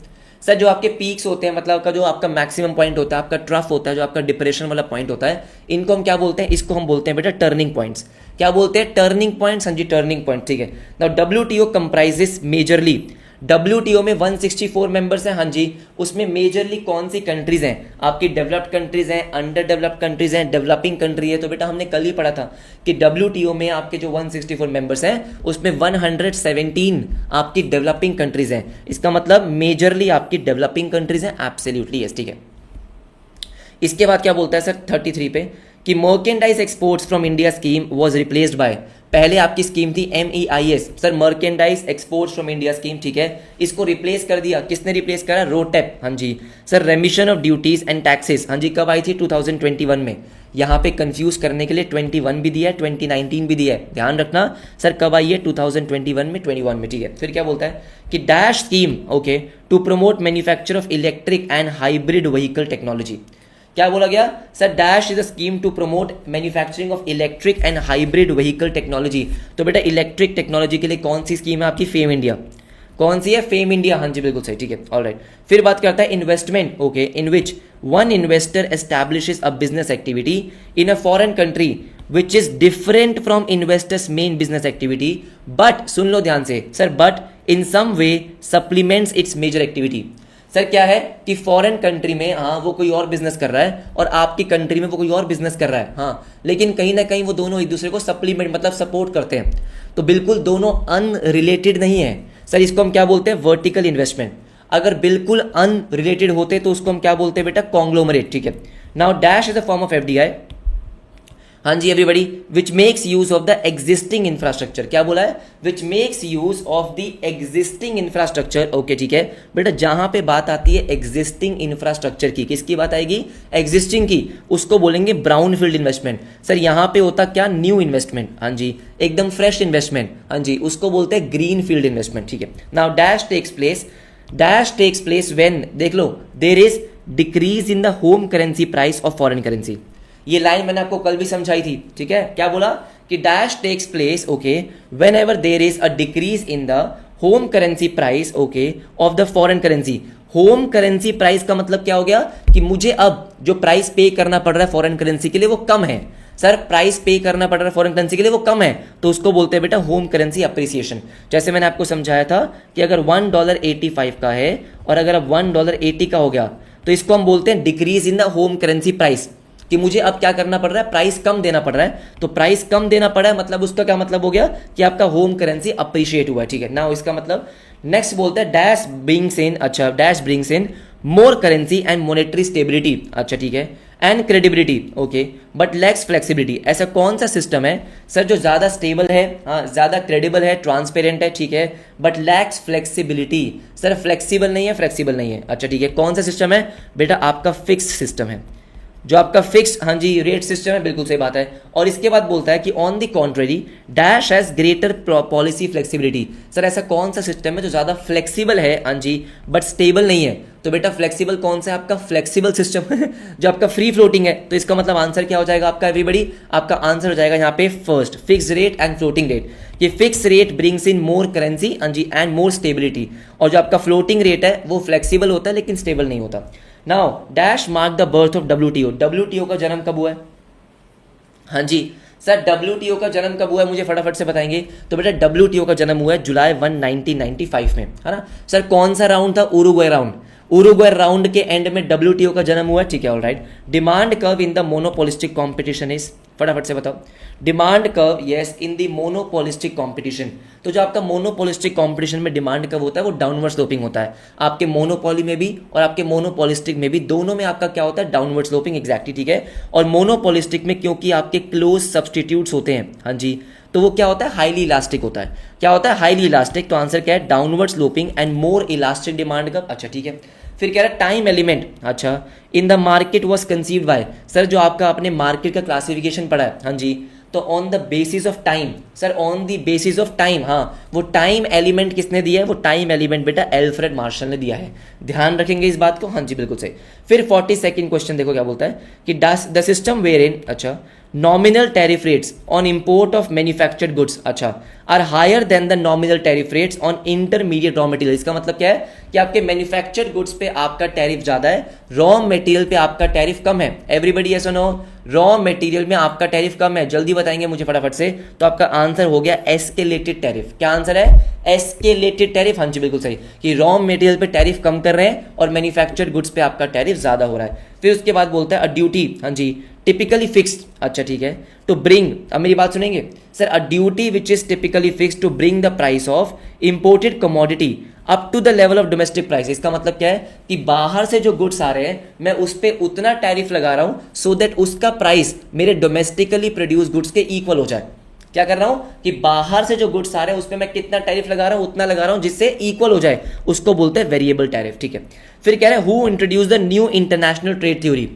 सर। जो आपके पीक्स होते हैं, मतलब का जो आपका मैक्सिमम पॉइंट होता है, आपका ट्रफ होता है, जो आपका डिप्रेशन वाला पॉइंट होता है, इनको हम क्या बोलते हैं? इसको हम बोलते हैं बेटा टर्निंग पॉइंट्स। क्या बोलते हैं? Turning points. हाँ जी, टर्निंग पॉइंट। ठीक है, now WTO comprises majorly, WTO में 164 मेंबर्स हैं। हाँ जी, उसमें मेजरली कौन सी कंट्रीज हैं? आपकी डेवलप्ड कंट्रीज हैं, अंडर डेवलप्ड कंट्रीज हैं, डेवलपिंग कंट्री है। तो बेटा हमने कल ही पढ़ा था कि डब्ल्यूटीओ में आपके जो 164 मेंबर्स हैं उसमें 117 आपकी डेवलपिंग कंट्रीज हैं। इसका मतलब मेजरली आपकी डेवलपिंग कंट्रीज हैं। Absolutely yes. ठीक है, इसके बाद क्या बोलता है सर 33 पे कि merchandise exports from India scheme was replaced by, पहले आपकी स्कीम थी MEIS sir, merchandise exports from India scheme. ठीक है, इसको रिप्लेस कर दिया। किसने रिप्लेस करा? रोटेप। हाँ जी sir, remission of duties and taxes. हाँ जी, कब आई थी? 2021 में। यहाँ पे कंफ्यूज करने के लिए 21 भी दिया है, 2019 भी दिया है, ध्यान रखना सर। कब आई है? 2021 में, 21 में। ठीक है, फिर क्या बोलता है कि dash scheme okay to promote manufacture of electric and hybrid vehicle technology. क्या बोला गया sir? Dash is a scheme to promote manufacturing of electric and hybrid vehicle technology. तो बेटा इलेक्ट्रिक टेक्नोलॉजी के लिए कौन सी स्कीम है आपकी? Fame India. कौन सी है? Fame India. हाँ जी बिल्कुल सही। ठीक है, ऑलराइट। फिर बात करता है investment okay in which one investor establishes a business activity in a foreign country which is different from investor's main business activity, but सुन लो ध्यान से sir, but in some way supplements its major activity. Sir क्या है कि फॉरेन कंट्री में हाँ वो कोई और बिजनेस कर रहा है और आपकी कंट्री में वो कोई और बिजनेस कर रहा है, हाँ, लेकिन कहीं ना कहीं वो दोनों एक दूसरे को सप्लीमेंट मतलब सपोर्ट करते हैं। तो बिल्कुल दोनों अनरिलेटेड नहीं है सर, इसको हम क्या बोलते हैं? Vertical investment. अगर बिल्कुल अनरिलेटेड होते तो उसको हम क्या बोलते हैं बेटा? कॉन्ग्लोमरेट। ठीक है, now dash is a form of FDI। हाँ जी everybody, which makes use of the existing infrastructure. क्या बोला है? Which makes use of the existing infrastructure. Okay ठीक है बेटा, जहां पे बात आती है एग्जिस्टिंग इंफ्रास्ट्रक्चर की, किसकी बात आएगी? एग्जिस्टिंग की, उसको बोलेंगे ब्राउन फील्ड इन्वेस्टमेंट। सर यहां पे होता क्या? New investment. हाँ जी, एकदम फ्रेश इन्वेस्टमेंट। हाँ जी, उसको बोलते हैं ग्रीन फील्ड इन्वेस्टमेंट। ठीक है, now dash takes place when, देख लो, there is decrease in the home currency price of foreign currency. ये लाइन मैंने आपको कल भी समझाई थी। ठीक है, क्या बोला कि dash takes place okay whenever there is a decrease in the home currency price okay of the foreign currency. Home currency price का मतलब क्या हो गया कि मुझे अब जो प्राइस पे करना पड़ रहा है फॉरेन करेंसी के लिए वो कम है। सर प्राइस पे करना पड़ रहा है फॉरेन करेंसी के लिए वो कम है, तो उसको बोलते हैं बेटा होम करेंसी अप्रिसिएशन। जैसे मैंने आपको समझाया था कि अगर $1.85 का है और अगर अब $1.80 का हो गया तो इसको हम बोलते हैं decrease in the home currency price, कि मुझे अब क्या करना पड़ रहा है? प्राइस कम देना पड़ रहा है। तो प्राइस कम देना पड़ा है मतलब उसका क्या मतलब हो गया कि आपका होम करेंसी अप्रिशिएट हुआ है। ठीक है, नाउ इसका मतलब नेक्स्ट बोलते हैं डैश ब्रिंग्स इन, अच्छा dash brings in more currency and monetary stability. अच्छा ठीक है, and credibility okay but lakhs flexibility. ऐसा कौन सा सिस्टम है सर जो ज्यादा स्टेबल है, हाँ ज्यादा क्रेडिबल है, ट्रांसपेरेंट है, ठीक है, but lakhs flexibility. Sir flexible नहीं है, फ्लेक्सिबल नहीं है। अच्छा ठीक है, कौन सा सिस्टम है बेटा? आपका फिक्स सिस्टम है, जो आपका फिक्स हाँ जी रेट सिस्टम है, बिल्कुल सही बात है। और इसके बाद बोलता है कि on the contrary dash has greater policy flexibility. Sir ऐसा कौन सा सिस्टम है जो ज्यादा फ्लेक्सिबल है हाँ जी बट स्टेबल नहीं है? तो बेटा फ्लेक्सिबल कौन सा है? आपका फ्लेक्सिबल सिस्टम जो आपका फ्री फ्लोटिंग है। तो इसका मतलब आंसर क्या हो जाएगा आपका एवरीबडी? आपका आंसर हो जाएगा यहाँ पे first, fix rate and floating rate. ये fix rate brings in more currency हाँ जी एंड मोर स्टेबिलिटी, और जो आपका फ्लोटिंग रेट है वो फ्लेक्सिबल होता है लेकिन स्टेबल नहीं होता। Now dash mark the birth of WTO। WTO का जन्म कब हुआ है? हाँ जी सर WTO का जन्म कब हुआ है मुझे फटाफट से बताएंगे। तो बेटा WTO का जन्म हुआ है जुलाई 1, 1995 में, है ना। सर कौन सा राउंड था? Uruguay round. उरुग्वे राउंड के एंड में WTO का जन्म हुआ है, ठीक है alright. Demand curve in the monopolistic competition is, फटाफट से बताओ। Demand curve, yes, in the monopolistic competition. तो जो आपका मोनोपोलिस्टिक कंपटीशन में डिमांड कर्व होता है वो डाउनवर्ड स्लोपिंग होता है। आपके मोनोपोली में भी और आपके मोनोपोलिस्टिक में भी, दोनों में आपका क्या होता है, डाउनवर्ड स्लोपिंग, एग्जैक्टली, ठीक है। और मोनोपोलिस्टिक में क्योंकि आपके क्लोज सब्सटीट्यूट्स होते हैं, हाँ जी, तो वो क्या होता है, हाईली इलास्टिक होता है। क्या होता है, हाईली इलास्टिक। तो आंसर क्या है, downward sloping and more elastic demand curve. अच्छा ठीक है। फिर कह रहा है टाइम एलिमेंट, अच्छा, in the market was conceived bye, sir जो आपका आपने मार्केट का क्लासिफिकेशन पढ़ा है, हाँ जी, तो on the basis of time, sir on the basis of time, हाँ, वो टाइम एलिमेंट किसने दिया है, वो टाइम एलिमेंट बेटा एल्फ्रेड मार्शल ने दिया है। ध्यान रखेंगे इस बात को, हाँ जी बिल्कुल सही। फिर 42nd क्वेश्चन देखो क्या बोलता है कि द सिस्टम वेयर इन, अच्छा, nominal tariff rates on import of manufactured goods, अच्छा, are higher than the nominal tariff rates on intermediate raw material। इसका मतलब क्या है कि आपके मैन्युफैक्चर्ड गुड्स पे आपका टैरिफ ज्यादा है, रॉ मटेरियल पे आपका टैरिफ कम है। एवरीबडी यस और नो, रॉ मटेरियल में आपका टैरिफ कम है। जल्दी बताएंगे मुझे फटाफट से। तो आपका आंसर हो गया एस्केलेटेड टैरिफ। क्या आंसर है, एस्केलेटेड टैरिफ, हाँ जी बिल्कुल सही, कि रॉ मटेरियल पे टैरिफ कम कर रहे हैं और मैन्युफैक्चर्ड गुड्स पे आपका टैरिफ ज्यादा हो रहा है। फिर उसके बाद बोलता है अ ड्यूटी, हाँ जी, टिपिकली फिक्स्ड, अच्छा ठीक है, टू ब्रिंग, अब मेरी बात सुनेंगे sir, a duty which is typically fixed to bring the price of imported commodity up to the level of domestic price. इसका मतलब क्या है कि बाहर से जो गुड्स आ रहे हैं मैं उस पर उतना टैरिफ लगा रहा हूं सो दैट उसका प्राइस मेरे डोमेस्टिकली प्रोड्यूस गुड्स के इक्वल हो जाए। क्या कर रहा हूं कि बाहर से जो गुड्स आ रहे हैं उस पर मैं कितना टैरिफ लगा रहा हूं, उतना लगा रहा हूं जिससे इक्वल हो जाए, उसको बोलते हैं वेरिएबल टैरिफ, ठीक है। फिर कह रहे हैं who introduce the new international trade theory.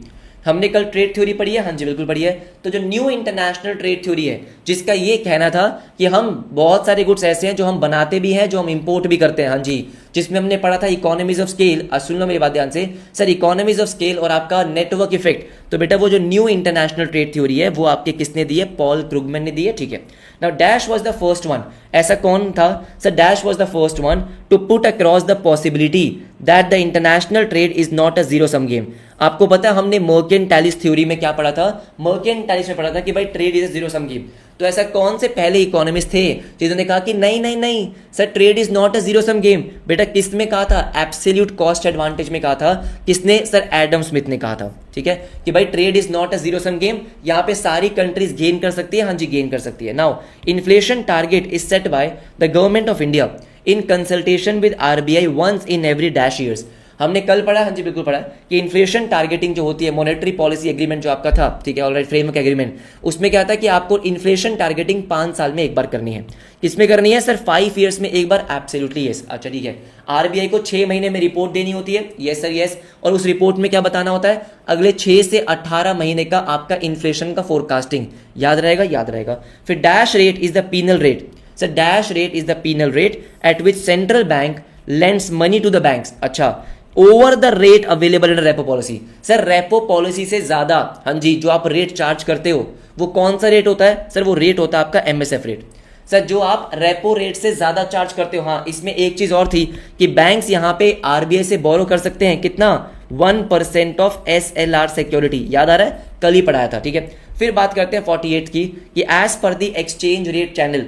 हमने कल ट्रेड थ्योरी पढ़ी है, हाँ जी बिल्कुल पढ़ी है। तो जो न्यू इंटरनेशनल ट्रेड थ्योरी है, जिसका ये कहना था कि हम बहुत सारे गुड्स ऐसे हैं जो हम बनाते भी हैं, जो हम इंपोर्ट भी करते हैं, हाँ जी, जिसमें हमने पढ़ा था इकोनॉमीज ऑफ स्केल। सुन लो मेरी बात ध्यान से सर, इकोनॉमीज ऑफ स्केल और आपका नेटवर्क इफेक्ट। तो बेटा वो जो न्यू इंटरनेशनल ट्रेड थ्योरी है वो आपके किसने दी है, पॉल क्रुगमैन ने दी है, ठीक है। Now dash was the first one, ऐसा कौन था sir, dash was the first one two put across the possibility that the international trade is not a zero sum game. आपको पता है हमने मर्केंटाइलिस थ्योरी में क्या पढ़ा था, मर्केंटाइलिस में पढ़ा था कि भाई trade is a zero sum game. तो ऐसा कौन से पहले इकोनॉमिस्ट थे जिन्होंने कहा कि नहीं नहीं नहीं sir, trade is not a zero sum game. बेटा किस में कहा था, एब्सोल्यूट कॉस्ट एडवांटेज में कहा था। किसने, सर एडम स्मिथ ने कहा था, ठीक है, कि भाई trade is not a zero sum game, यहाँ पे सारी कंट्रीज गेन कर सकती है, हाँ जी गेन कर सकती है। Now inflation target is set by the government of India in consultation with RBI once in every dash years. हमने कल पढ़ा, हाँ जी बिल्कुल पढ़ा, कि इन्फ्लेशन टारगेटिंग जो होती है, मॉनेटरी पॉलिसी एग्रीमेंट जो आपका था, ठीक है, ऑलराइट, फ्रेमवर्क एग्रीमेंट, उसमें क्या था कि आपको इन्फ्लेशन टारगेटिंग 5 साल में एक बार करनी है। किसमें करनी है सर, 5 ईयर्स में एक बार, एब्सोल्युटली यस। अच्छा ठीक है, आरबीआई को 6 महीने में रिपोर्ट देनी होती है, यस सर यस, और उस रिपोर्ट में क्या बताना होता है, अगले 6 से 18 महीने का आपका इन्फ्लेशन का फोरकास्टिंग। याद रहेगा, याद रहेगा। फिर dash rate is the penal rate, sir dash rate is the penal rate at which central bank lends money to the banks, अच्छा, over the rate available in repo policy. Sir repo policy से ज्यादा, हाँ जी, जो आप रेट चार्ज करते हो वो कौन सा रेट होता है, सर वो रेट होता है आपका एमएसएफ रेट। सर जो आप रेपो रेट से ज्यादा चार्ज करते हो, हाँ, इसमें एक चीज और थी कि बैंक्स यहां पे आरबीआई से बोरो कर सकते हैं, कितना, 1% ऑफ एसएलआर सिक्योरिटी। याद आ रहा है, कल ही पढ़ाया था, ठीक है। फिर बात करते हैं 48 की, कि as per the exchange rate channel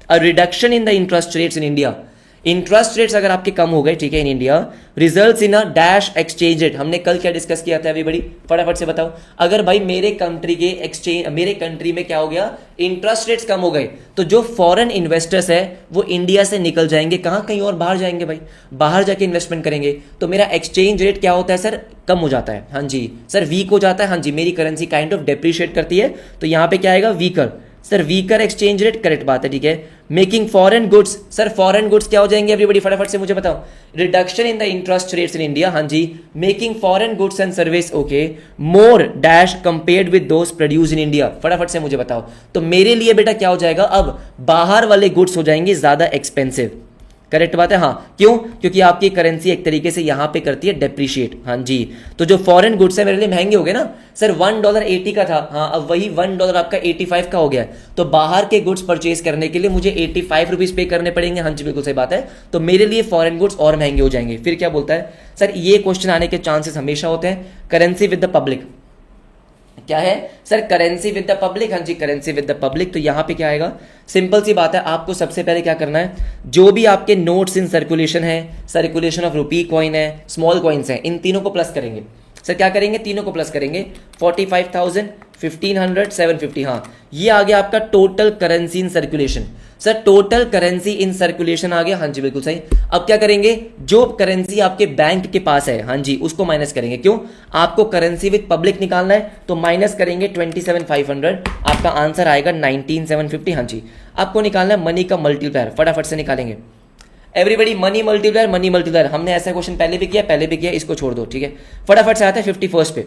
a reduction in the interest rates in India. Interest rates अगर आपके कम हो गए, ठीक है, in India, results in a dash exchange rate. हमने कल क्या डिस्कस किया था एवरीबॉडी, फटाफट से बताओ। अगर भाई मेरे कंट्री के एक्सचेंज, मेरे कंट्री में क्या हो गया, इंटरेस्ट रेट्स कम हो गए, तो जो फॉरेन इन्वेस्टर्स है वो इंडिया से निकल जाएंगे, कहाँ, कहीं और बाहर जाएंगे, भाई बाहर जाके इन्वेस्टमेंट करेंगे। तो मेरा एक्सचेंज रेट क्या होता है सर, कम हो जाता है, हाँ जी सर, वीक हो जाता है, हाँ जी, मेरी करेंसी काइंड ऑफ डेप्रिशिएट करती है, तो यहाँ पे क्या आएगा, weaker. Sir weaker exchange rate, correct बात है, ठीक है। Making foreign goods, sir foreign goods क्या हो जाएंगे एवरीबॉडी, फटाफट से मुझे बताओ। Reduction in the interest rates in India, हाँ जी, making foreign goods and service, okay, more dash compared with those produce in India. फटाफट से मुझे बताओ। तो मेरे लिए बेटा क्या हो जाएगा, अब बाहर वाले गुड्स हो जाएंगे ज्यादा एक्सपेंसिव। करेक्ट बात है, हाँ, क्यों, क्योंकि आपकी करेंसी एक तरीके से यहां पे करती है डेप्रिशिएट, हाँ जी। तो जो फॉरेन गुड्स है मेरे लिए महंगे हो गए ना सर, $1.80 का था, हाँ, अब वही $1 आपका 85 का हो गया। तो बाहर के गुड्स परचेज करने के लिए मुझे 85 रुपीज पे करने पड़ेंगे, हाँ जी बिल्कुल सही बात है। तो मेरे लिए फॉरेन गुड्स और महंगे हो जाएंगे। फिर क्या बोलता है सर, ये क्वेश्चन आने के चांसेस हमेशा होते हैं। करेंसी विद द पब्लिक, क्या है sir, currency with the public, हाँ जी, करेंसी विद द पब्लिक। तो यहां पे क्या आएगा, सिंपल सी बात है, आपको सबसे पहले क्या करना है, जो भी आपके नोट्स इन सर्कुलेशन है, सर्कुलेशन ऑफ रुपी कॉइन है, स्मॉल कॉइन्स है, इन तीनों को प्लस करेंगे। सर क्या करेंगे, तीनों को प्लस करेंगे। 45,000, 1500 750, हाँ ये आ गया आपका total currency in circulation. Sir total currency in circulation आ गया, हाँ जी बिल्कुल सही। अब क्या करेंगे, जो करेंसी आपके बैंक के पास है, हाँ जी उसको माइनस करेंगे। क्यों, आपको करेंसी विद पब्लिक निकालना है तो माइनस करेंगे 27,500, आपका आंसर आएगा 19,750। हाँ जी, आपको निकालना है मनी का मल्टीप्लायर, फटाफट से निकालेंगे everybody. Money multiplier, money multiplier, हमने ऐसा क्वेश्चन पहले भी किया, इसको छोड़ दो ठीक है। फटाफट से आता है 51 पे।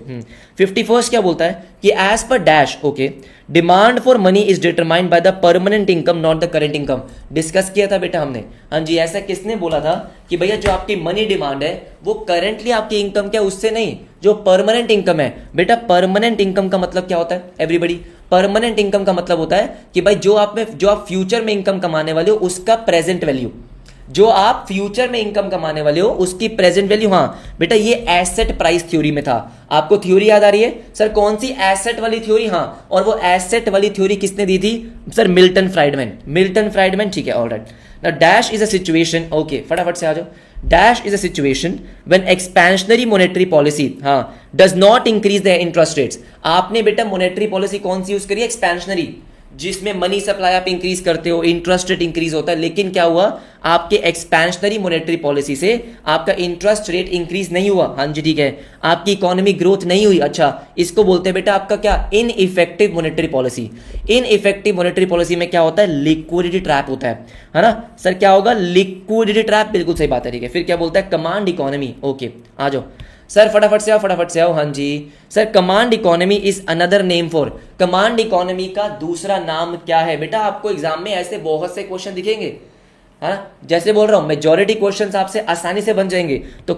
51 क्या बोलता है कि as per dash okay demand for money is determined by the permanent income not the current income. Discuss किया था बेटा हमने, हाँ जी ऐसा किसने बोला था कि भैया जो आपकी मनी डिमांड है वो करेंटली आपकी इनकम क्या उससे नहीं, जो परमानेंट इनकम है। बेटा परमानेंट इनकम का मतलब क्या होता है एवरीबडी, परमानेंट इनकम का मतलब होता है कि भाई जो आप फ्यूचर में इनकम कमाने वाले हो उसका प्रेजेंट वैल्यू, जो आप फ्यूचर में इनकम कमाने वाले हो उसकी प्रेजेंट वैल्यू। हाँ बेटा ये एसेट प्राइस थ्योरी में था, आपको थ्योरी याद आ रही है सर कौन सी, एसेट वाली थ्योरी। हाँ, और वो एसेट वाली थ्योरी किसने दी थी sir, Milton Friedman, Milton Friedman ठीक है alright. Now dash is a situation, okay फटाफट से आ जाओ। Dash is a situation when expansionary monetary policy हाँ does not increase the interest rates. आपने बेटा मॉनेटरी पॉलिसी कौन सी यूज करी, एक्सपेंशनरी, जिसमें मनी सप्लाई आप इंक्रीज करते हो, इंटरेस्ट रेट इंक्रीज होता है। लेकिन क्या हुआ, आपके एक्सपेंशनरी मॉनेटरी पॉलिसी से आपका इंटरेस्ट रेट इंक्रीज नहीं हुआ। हाँ जी ठीक है, आपकी इकोनॉमी ग्रोथ नहीं हुई। अच्छा, इसको बोलते हैं बेटा आपका क्या, in effective monetary policy. In effective monetary policy में क्या होता है, लिक्विडिटी ट्रैप होता है ना सर, क्या होगा लिक्विडिटी ट्रैप, बिल्कुल सही बात है ठीक है। फिर क्या बोलता है, कमांड इकोनॉमी, ओके आ जाओ सर फटाफट से आओ, फटाफट से आओ। हाँ जी sir, command economy is another name for, command economy का दूसरा नाम क्या है बेटा। आपको एग्जाम में ऐसे बहुत से क्वेश्चन दिखेंगे, है ना, जैसे बोल रहा हूं मेजॉरिटी क्वेश्चंस आपसे आसानी से बन जाएंगे। तो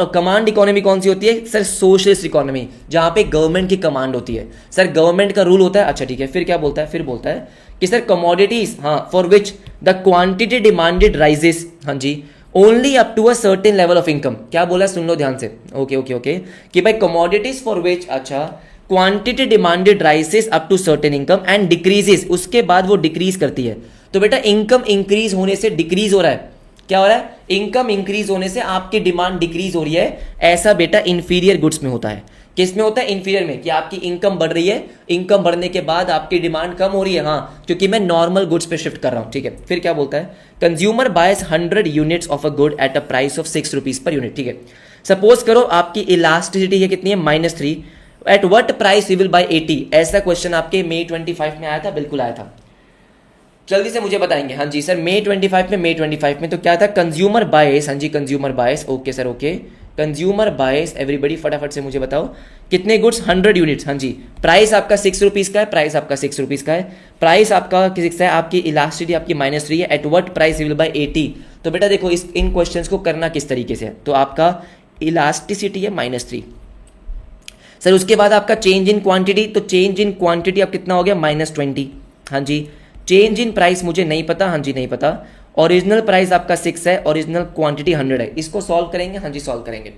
कमांड इकोनॉमी कौन सी होती है सर, सोशलिस्ट इकोनॉमी, जहां पे गवर्नमेंट की कमांड होती है सर, गवर्नमेंट का रूल होता है। अच्छा ठीक है, फिर क्या बोलता है, फिर बोलता है कि सर कमोडिटीज हाँ for which the quantity demanded rises, हाँ जी only up to a certain level of income. क्या बोला सुन लो ध्यान से, ओके ओके ओके, कि भाई कमोडिटीज फॉर विच अच्छा quantity demanded rises up to certain income and decreases, उसके बाद वो डिक्रीज करती है। तो बेटा इनकम इंक्रीज होने से डिक्रीज हो रहा है, क्या हो रहा है, इनकम इंक्रीज होने से आपकी डिमांड डिक्रीज हो रही है। ऐसा बेटा इंफीरियर गुड्स में होता है। किस में होता है, इंफीरियर में, कि आपकी इनकम बढ़ रही है, इनकम बढ़ने के बाद आपकी डिमांड कम हो रही है, हाँ क्योंकि मैं नॉर्मल गुड्स पे शिफ्ट कर रहा हूं ठीक है। फिर क्या बोलता है, consumer bias 100 units of a good at a price of 6 rupees per unit ठीक है। सपोज करो आपकी इलास्टिसिटी है कितनी है, -3, at what price we will buy 80। ऐसा क्वेश्चन आपके May 25 में आया था, बिल्कुल आया था, जल्दी से मुझे बताएंगे। हाँ जी सर May 25 में तो क्या था, कंज्यूमर बायस, हाँ जी कंज्यूमर बायस, ओके सर ओके, कंज्यूमर बायस एवरीबडी फटाफट से मुझे बताओ कितने गुड्स, 100 यूनिट्स, हाँ जी प्राइस आपका 6 रुपीज का है, प्राइस आपका 6 रुपीज का है, प्राइस आपका 6 है, आपकी इलास्टिसिटी आपकी -3 है, eight what price will buy 80। तो बेटा देखो इन क्वेश्चंस को करना किस तरीके से है, तो आपका इलास्टिसिटी है -3 सर, उसके बाद आपका चेंज इन क्वांटिटी, तो चेंज इन क्वांटिटी अब कितना हो गया -20, हाँ जी चेंज इन प्राइस मुझे नहीं पता, हाँ जी नहीं पता, ओरिजिनल प्राइस आपका 6 है, ओरिजिनल क्वांटिटी 100 है। इसको सॉल्व करेंगे, हाँ जी सॉल्व करेंगे।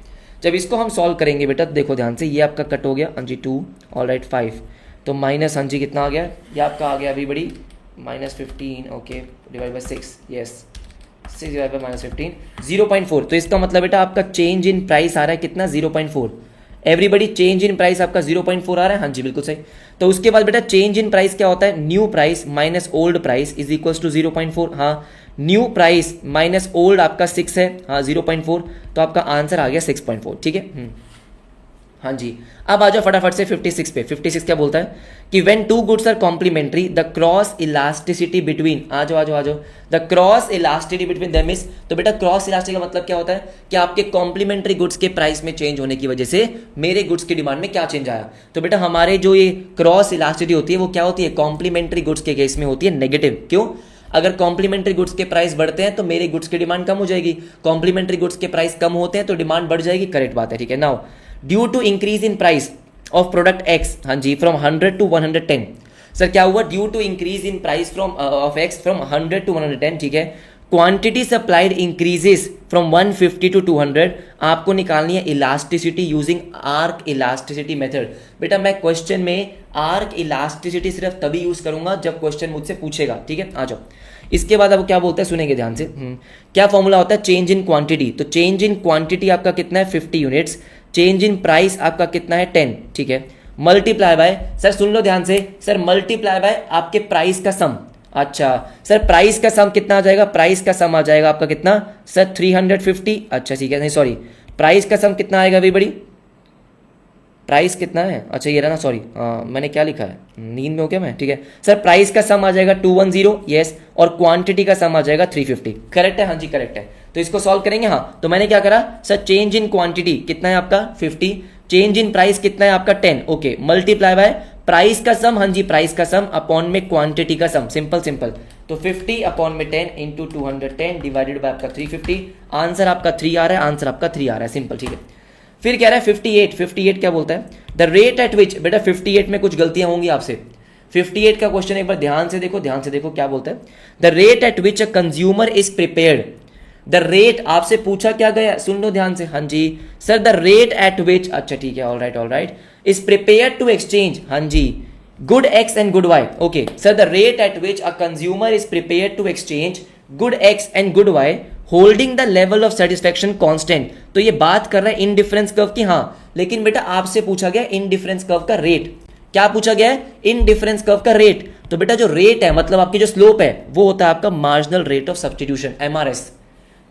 जब इसको हम सॉल्व करेंगे बेटा तो देखो ध्यान से, ये आपका कट हो गया, हाँ जी 2 ऑलराइट 5, तो माइनस, हाँ जी कितना आ गया, ये आपका आ गया अभी बड़ी -15 okay divide by 6, yes 6 divide by -15 0.4। तो इसका मतलब बेटा आपका चेंज इन प्राइस आ रहा है कितना, 0.4। एवरीबडी चेंज इन प्राइस आपका 0.4 आ रहा है, हाँ जी बिल्कुल सही। तो उसके बाद बेटा चेंज इन प्राइस क्या होता है, new price minus old price is equals to 0.4। हाँ न्यू प्राइस माइनस ओल्ड आपका 6 है, हाँ 0.4, तो आपका आंसर आ गया 6.4 ठीक है। हाँ जी, अब आ जाओ फटाफट से 56 पे। 56 क्या बोलता है कि when two goods are complementary the cross elasticity between, आ जाओ the cross elasticity between them is. तो बेटा क्रॉस इलास्टिसिटी का मतलब क्या होता है कि आपके कॉम्प्लीमेंट्री गुड्स के प्राइस में चेंज होने की वजह से मेरे गुड्स की डिमांड में क्या चेंज आया। तो बेटा हमारे जो ये क्रॉस इलास्टिसिटी होती है वो क्या होती है, कॉम्प्लीमेंट्री गुड्स के केस में होती है नेगेटिव। क्यों, अगर कॉम्प्लीमेंट्री गुड्स के प्राइस बढ़ते हैं तो मेरे गुड्स की डिमांड कम हो जाएगी, कॉम्प्लीमेंट्री गुड्स के प्राइस कम होते हैं तो डिमांड बढ़ जाएगी, करेक्ट बात है ठीक है। Now due to increase in price of product X, हाँ जी फ्रॉम 100 to 110, सर क्या हुआ, due to increase in price from of X from 100 to 110 ठीक है। Quantity supplied increases from 150 to 200। आपको निकालनी है elasticity using arc elasticity method. बेटा मैं क्वेश्चन में आर्क इलास्टिसिटी सिर्फ तभी यूज करूंगा जब क्वेश्चन मुझसे पूछेगा, ठीक है आ जाओ। इसके बाद अब क्या बोलता है सुनेंगे ध्यान से, क्या फॉर्मूला होता है, चेंज इन क्वांटिटी। तो चेंज इन क्वांटिटी आपका कितना है 50 यूनिट्स, चेंज इन प्राइस आपका कितना है 10 ठीक है। मल्टीप्लाई बाय, सर सुन लो ध्यान से, सर मल्टीप्लाई बाय आपके प्राइस का सम। अच्छा सर प्राइस का सम कितना आ जाएगा, प्राइस का सम आ जाएगा आपका कितना सर 350। अच्छा ठीक है, नहीं सॉरी, प्राइस का सम कितना आएगा एवरीबॉडी, प्राइस कितना है, अच्छा ये रहा ना, सॉरी मैंने क्या लिखा है, नींद में हो क्या मैं, ठीक है सर प्राइस का सम आ जाएगा 210, यस, और क्वांटिटी का सम आ जाएगा 350। करेक्ट है, हाँ जी करेक्ट है। तो इसको सॉल्व करेंगे, हाँ तो मैंने क्या करा सर, चेंज इन क्वांटिटी कितना है आपका 50, चेंज इन प्राइस कितना है आपका 10, ओके, मल्टीप्लाई बाय प्राइस का सम, हाँ जी प्राइस का सम अपॉन में क्वांटिटी का सम, सिंपल सिंपल। तो 50 अपॉन में 10 इंटू 210 डिवाइडेड बाय आपका 350, आंसर आपका 3 आ रहा है, आंसर आपका 3 आ रहा है, सिंपल, ठीक है। फिर कह रहा है 58 क्या बोलता है, द रेट एट विच, बेटा 58 में कुछ गलतियां होंगी आपसे, 58 का क्वेश्चन एक बार ध्यान से देखो, ध्यान से देखो क्या बोलता है, the rate at which a consumer is prepared, the rate आपसे पूछा क्या गया, सुन लो ध्यान से, हाँ जी sir the rate at which, अच्छा ठीक है, all right, is prepared to exchange, हाँ जी good X and good Y, okay sir the rate at which a consumer is prepared to exchange good X and good Y holding the level of satisfaction constant. तो ये बात कर रहा है इनडिफरेंस कर्व की, हाँ लेकिन बेटा आपसे पूछा गया इनडिफरेंस कर्व का रेट, क्या पूछा गया है, इनडिफरेंस कर्व का रेट। तो बेटा जो रेट है मतलब आपकी जो स्लोप है वो होता है आपका marginal rate of substitution, MRS.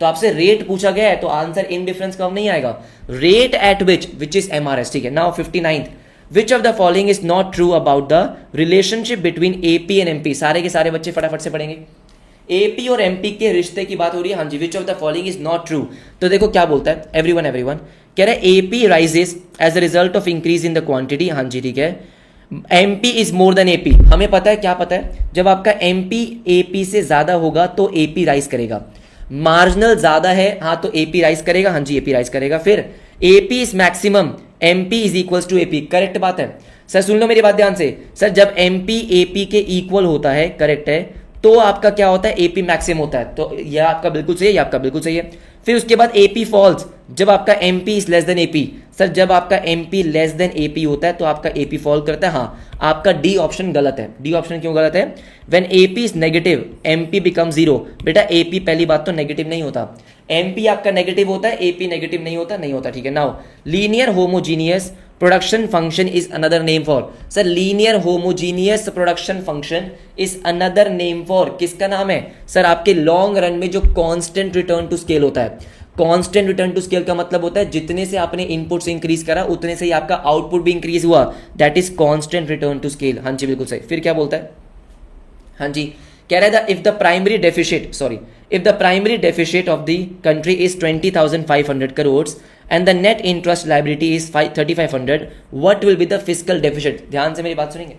तो आपसे रेट पूछा गया है तो आंसर इनडिफरेंस कर्व नहीं आएगा, rate at which is MRS, ठीक है। Now 59th, which of the following is not true about the relationship between AP and MP, सारे के सारे बच्चे फटाफट से पढ़ेंगे, एपी और एमपी के रिश्ते की बात हो रही है, हाँ जी, which of the following is not true. तो देखो क्या बोलता है, एवरीवन कह रहा है AP rises as a result of increase in the quantity, हाँ जी ठीक है, MP is more than AP, हमें पता है, क्या पता है, जब आपका एमपी एपी से ज्यादा होगा तो एपी राइज करेगा, मार्जिनल ज्यादा है हाँ तो एपी राइज करेगा, हाँ जी एपी राइज करेगा। फिर AP is maximum, MP is equals to AP, correct बात है सर, सुन लो मेरी बात ध्यान से, सर जब एमपी एपी के इक्वल होता है, करेक्ट है, तो आपका क्या होता है, एपी मैक्सिमम होता है, तो यह आपका बिल्कुल सही है, यह आपका बिल्कुल सही है। फिर उसके बाद एपी फॉल्स, जब आपका MP is less than AP, sir जब आपका एमपी लेस देन एपी होता है तो आपका एपी फॉल करता है, हाँ आपका डी ऑप्शन गलत है। डी ऑप्शन क्यों गलत है, when AP is negative MP become zero, बेटा एपी पहली बात तो नेगेटिव नहीं होता, एमपी आपका नेगेटिव होता है, एपी नेगेटिव नहीं होता, ठीक है। Now linear homogeneous production function is another name for, sir linear homogeneous production function is another name for, किसका नाम है सर, आपके लॉन्ग रन में जो कांस्टेंट रिटर्न टू स्केल होता है। कांस्टेंट रिटर्न टू स्केल का मतलब होता है जितने से आपने इनपुट्स इंक्रीज करा उतने से ही आपका आउटपुट भी इंक्रीज हुआ, that is constant return to scale, हाँ जी बिल्कुल सही। फिर क्या बोलता है, हाँ जी कह रहा है if the primary deficit of the country is 20,500 crore and the net interest liability is 3,500, what will be the fiscal deficit. ध्यान से मेरी बात सुनेंगे,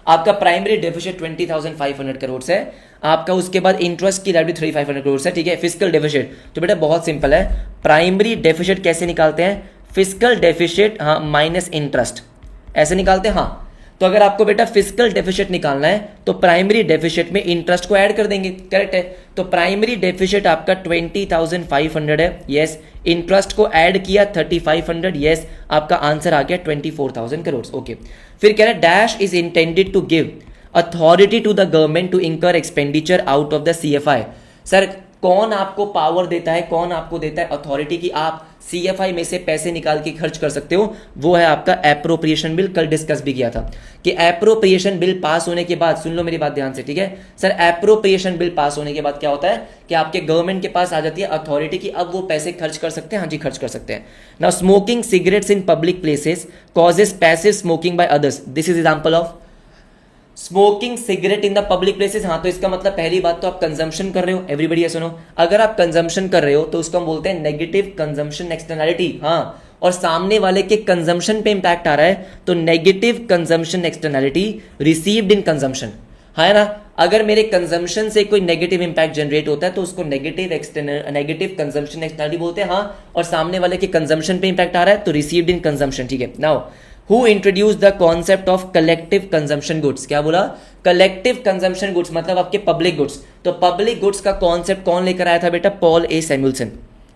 आपका प्राइमरी डेफिसिट 20,500 करोड़ है, आपका उसके बाद इंटरेस्ट की लायबिलिटी 3,500 करोड़ है, ठीक है। फिस्कल डेफिसिट तो बेटा बहुत सिंपल है, प्राइमरी डेफिसिट कैसे निकालते हैं, फिस्कल डेफिसिट हाँ माइनस इंटरेस्ट, ऐसे निकालते हैं, हाँ। तो अगर आपको बेटा फिस्कल डेफिसिट निकालना है तो प्राइमरी डेफिसिट में इंटरेस्ट को ऐड कर देंगे, करेक्ट है। तो प्राइमरी डेफिसिट आपका 20,500 है, यस, इंटरेस्ट को ऐड किया 3,500, यस, आपका आंसर आ गया 24,000 करोड़, ओके। फिर कह रहा है dash is intended to give authority to the government to incur expenditure out of the CFI, sir कौन आपको पावर देता है, कौन आपको देता है अथॉरिटी की आप सीएफआई में से पैसे निकाल के खर्च कर सकते हो, वो है आपका एप्रोप्रिएशन बिल। कल डिस्कस भी किया था कि एप्रोप्रिएशन बिल पास होने के बाद, सुन लो मेरी बात ध्यान से, ठीक है सर, एप्रोप्रिएशन बिल पास होने के बाद क्या होता है कि आपके गवर्नमेंट के पास आ जाती है अथॉरिटी की, अब वो पैसे खर्च कर सकते हैं, हाँ जी खर्च कर सकते हैं। Now smoking cigarettes in public places causes passive smoking by others, this is example of smoking cigarette in the public places, हाँ तो इसका मतलब पहली बात तो आप कंजम्पशन कर रहे हो, एवरीबडी सुनो, अगर आप कंजम्पशन कर रहे हो तो उसको हम बोलते हैं नेगेटिव कंजम्पशन एक्सटर्नैलिटी, हाँ, और सामने वाले के कंजम्पशन पे इंपैक्ट आ रहा है तो negative consumption externality received in consumption, है ना। अगर मेरे कंजम्पशन से कोई नेगेटिव इंपैक्ट जनरेट होता है तो उसको नेगेटिव कंजम्पशन एक्सटर्नैलिटी बोलते हैं, हाँ, और सामने वाले के कंजम्पशन पे इंपैक्ट आ रहा है तो रिसीव्ड इन कंजम्पशन, ठीक है। Now Who introduced the concept of collective consumption goods, क्या बोला, कलेक्टिव कंजम्पशन गुड्स मतलब आपके पब्लिक गुड्स, तो पब्लिक गुड्स का कॉन्सेप्ट कौन लेकर आया था बेटा, पॉल ए सैमुअल्सन,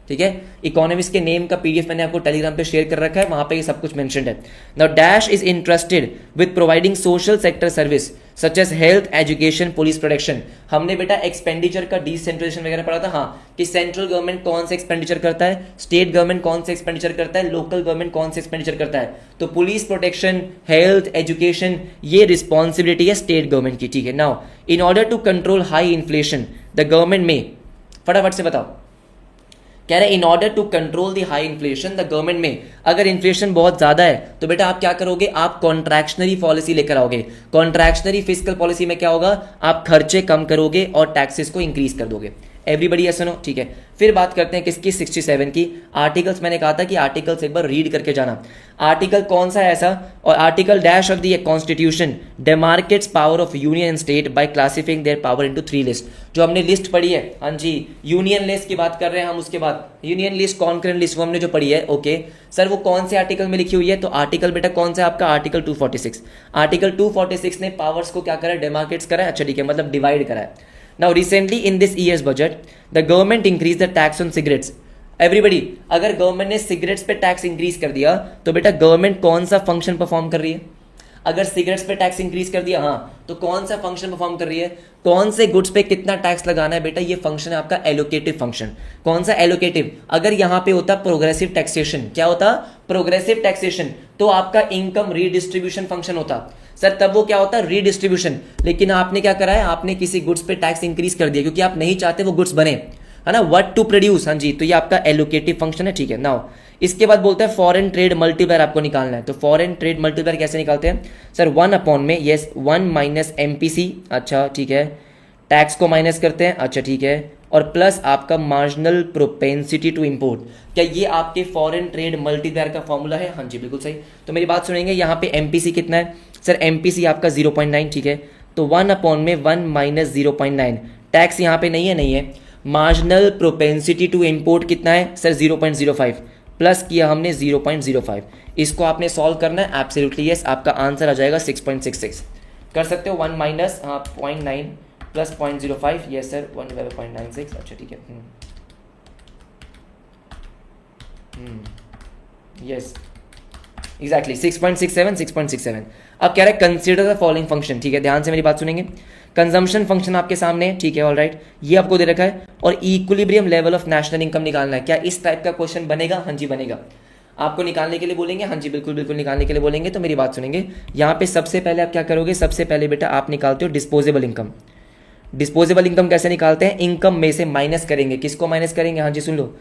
ठीक है, इकोनॉमिस्ट के नेम का पीडीएफ मैंने आपको टेलीग्राम पे शेयर कर रखा है, वहां पे ये सब कुछ मेंशन्ड है. Now dash is interested with providing social sector service such as health, education, police protection. हमने बेटा एक्सपेंडिचर का डिसेंट्रलाइजेशन वगैरह पढ़ा था, हाँ, कि सेंट्रल गवर्नमेंट कौन से एक्सपेंडिचर करता है, स्टेट गवर्नमेंट कौन से एक्सपेंडिचर करता है, लोकल गवर्नमेंट कौन से एक्सपेंडिचर करता है. तो पुलिस प्रोटेक्शन, हेल्थ, एजुकेशन, ये रिस्पॉन्सिबिलिटी है स्टेट गवर्नमेंट की. ठीक है, now in order to control high inflation the government में, फटाफट से बताओ, कह रहे in order to control the high inflation the government में, अगर इन्फ्लेशन बहुत ज्यादा है तो बेटा आप क्या करोगे, आप कॉन्ट्रैक्शनरी पॉलिसी लेकर आओगे. कॉन्ट्रैक्शनरी फिस्कल पॉलिसी में क्या होगा, आप खर्चे कम करोगे और टैक्सेस को इंक्रीज कर दोगे. एवरीबडी ऐसा नो. ठीक है, फिर बात करते हैं किसकी, 67 की. आर्टिकल्स मैंने कहा था कि आर्टिकल्स एक बार रीड करके जाना. आर्टिकल कौन सा है ऐसा, और article dash of the constitution demarcates power of union and state by classifying their power into 3 list. जो हमने लिस्ट पढ़ी है, हाँ जी, यूनियन लिस्ट की बात कर रहे हैं हम, उसके बाद यूनियन लिस्ट, कॉन्करेंट लिस्ट, वो हमने जो पढ़ी है. ओके सर, वो कौन से आर्टिकल में लिखी हुई है, तो आर्टिकल बेटा कौन सा है आपका, आर्टिकल 246. आर्टिकल 246 ने पावर्स को क्या करा है, डेमार्केट्स करा है. अच्छा ठीक है, मतलब डिवाइड करा है. Now recently in this year's budget, the government increased the tax on cigarettes. Everybody, अगर गवर्नमेंट ने सिगरेट्स पे टैक्स इंक्रीज कर दिया तो बेटा गवर्नमेंट कौन सा फंक्शन परफॉर्म कर रही है. अगर सिगरेट्स पे टैक्स इंक्रीज कर दिया, हाँ, तो कौन सा फंक्शन परफॉर्म कर रही है, कौन से गुड्स पे कितना टैक्स लगाना है बेटा, ये फंक्शन है आपका एलोकेटिव फंक्शन. कौन सा एलोकेटिव, अगर यहाँ पे होता प्रोग्रेसिव टैक्सेशन, क्या होता, प्रोग्रेसिव टैक्सेशन, तो आपका इनकम रीडिस्ट्रीब्यूशन फंक्शन होता. सर तब वो क्या होता है, रीडिस्ट्रीब्यूशन. लेकिन आपने क्या करा है, आपने किसी गुड्स पे टैक्स इंक्रीज कर दिया क्योंकि आप नहीं चाहते वो गुड्स बने, है ना, व्हाट टू प्रोड्यूस. हाँ जी, तो ये आपका एलोकेटिव फंक्शन है. ठीक है, नाउ इसके बाद बोलता है फॉरेन ट्रेड मल्टीप्लायर आपको निकालना है. तो फॉरेन ट्रेड मल्टीप्लायर कैसे निकालते हैं सर, 1 अपॉन में, यस, 1 माइनस एमपीसी. अच्छा ठीक है, टैक्स को माइनस करते हैं. अच्छा ठीक है, और प्लस आपका मार्जिनल प्रोपेंसिटी टू इंपोर्ट. क्या ये आपके फॉरेन ट्रेड मल्टीप्लायर का फॉर्मूला है, हाँ जी बिल्कुल सही. तो मेरी बात सुनेंगे, यहाँ पे एमपीसी कितना है सर, एमपीसी आपका 0.9. ठीक है, तो 1 अपॉन में 1 माइनस 0.9, टैक्स यहाँ पे नहीं है, नहीं है. मार्जिनल प्रोपेंसिटी टू इंपोर्ट कितना है सर, 0.05, प्लस किया हमने 0.05. इसको आपने सॉल्व करना है, एब्सोल्युटली यस, आपका आंसर आ जाएगा 6.66. कर सकते हो, 1 माइनस 0.9 प्लस 0.05, यस सर, 1/0.96. अच्छा ठीक है, यस एग्जैक्टली 6.67, 6.67. अब कह रहा है कंसीडर द फॉलोइंग फंक्शन. ठीक है, ध्यान से मेरी बात सुनेंगे. कंजम्पशन फंक्शन आपके सामने है. ठीक है, ऑल राइट, ये आपको दे रखा है. और equilibrium level of national income निकालना है. क्या इस टाइप का क्वेश्चन बनेगा, हाँ जी बनेगा. आपको निकालने के लिए बोलेंगे, हाँ जी बिल्कुल बिल्कुल निकालने के लिए बोलेंगे. तो मेरी बात सुनेंगे, यहाँ पे सबसे पहले आप क्या करोगे, सबसे पहले बेटा आप निकालते हो डिस्पोजेबल इनकम. डिस्पोजेबल इनकम कैसे निकालते हैं, इनकम में से माइनस करेंगे. किसको माइनस करेंगे, हाँ जी सुन लो,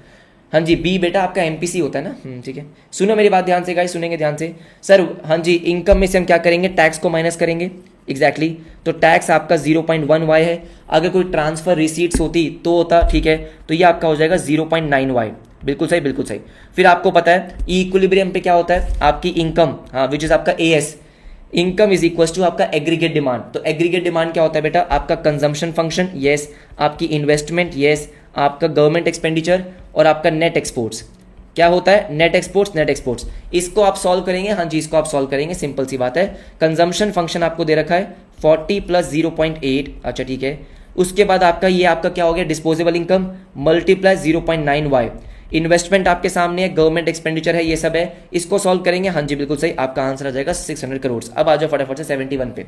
हाँ जी, बी बेटा आपका एमपीसी होता है ना. ठीक है, सुनो मेरी बात ध्यान से गाइस, सुनेंगे ध्यान से. सर हाँ जी, इनकम में से हम क्या करेंगे, टैक्स को माइनस करेंगे. एग्जैक्टली तो टैक्स आपका 0.1 वाई है. अगर कोई ट्रांसफर रिसीट्स होती तो होता, ठीक है, तो ये आपका हो जाएगा 0.9 वाई. बिल्कुल सही, बिल्कुल सही. फिर आपको पता है इक्विलिब्रियम पे क्या होता है, आपकी इनकम, हाँ, विच इज आपका AS, income is equal to आपका एग्रीगेट डिमांड. तो एग्रीगेट डिमांड क्या होता है बेटा, आपका कंजम्पशन फंक्शन, यस, आपकी इन्वेस्टमेंट, यस, आपका गवर्नमेंट एक्सपेंडिचर, और आपका नेट एक्सपोर्ट्स. क्या होता है, नेट एक्सपोर्ट्स, नेट एक्सपोर्ट्स. इसको आप सॉल्व करेंगे, हाँ जी इसको आप सॉल्व करेंगे, सिंपल सी बात है. कंजम्पशन फंक्शन आपको दे रखा है 40 प्लस 0.8. अच्छा ठीक है, उसके बाद आपका ये आपका क्या हो गया, disposable income multiply 0.9 Y. Investment आपके सामने है, गवर्नमेंट एक्सपेंडिचर है, ये सब है. इसको सॉल्व करेंगे, हाँ जी बिल्कुल सही, आपका आंसर आ जाएगा 600 करोड़. अब आ जाओ फटाफट से 71 पे,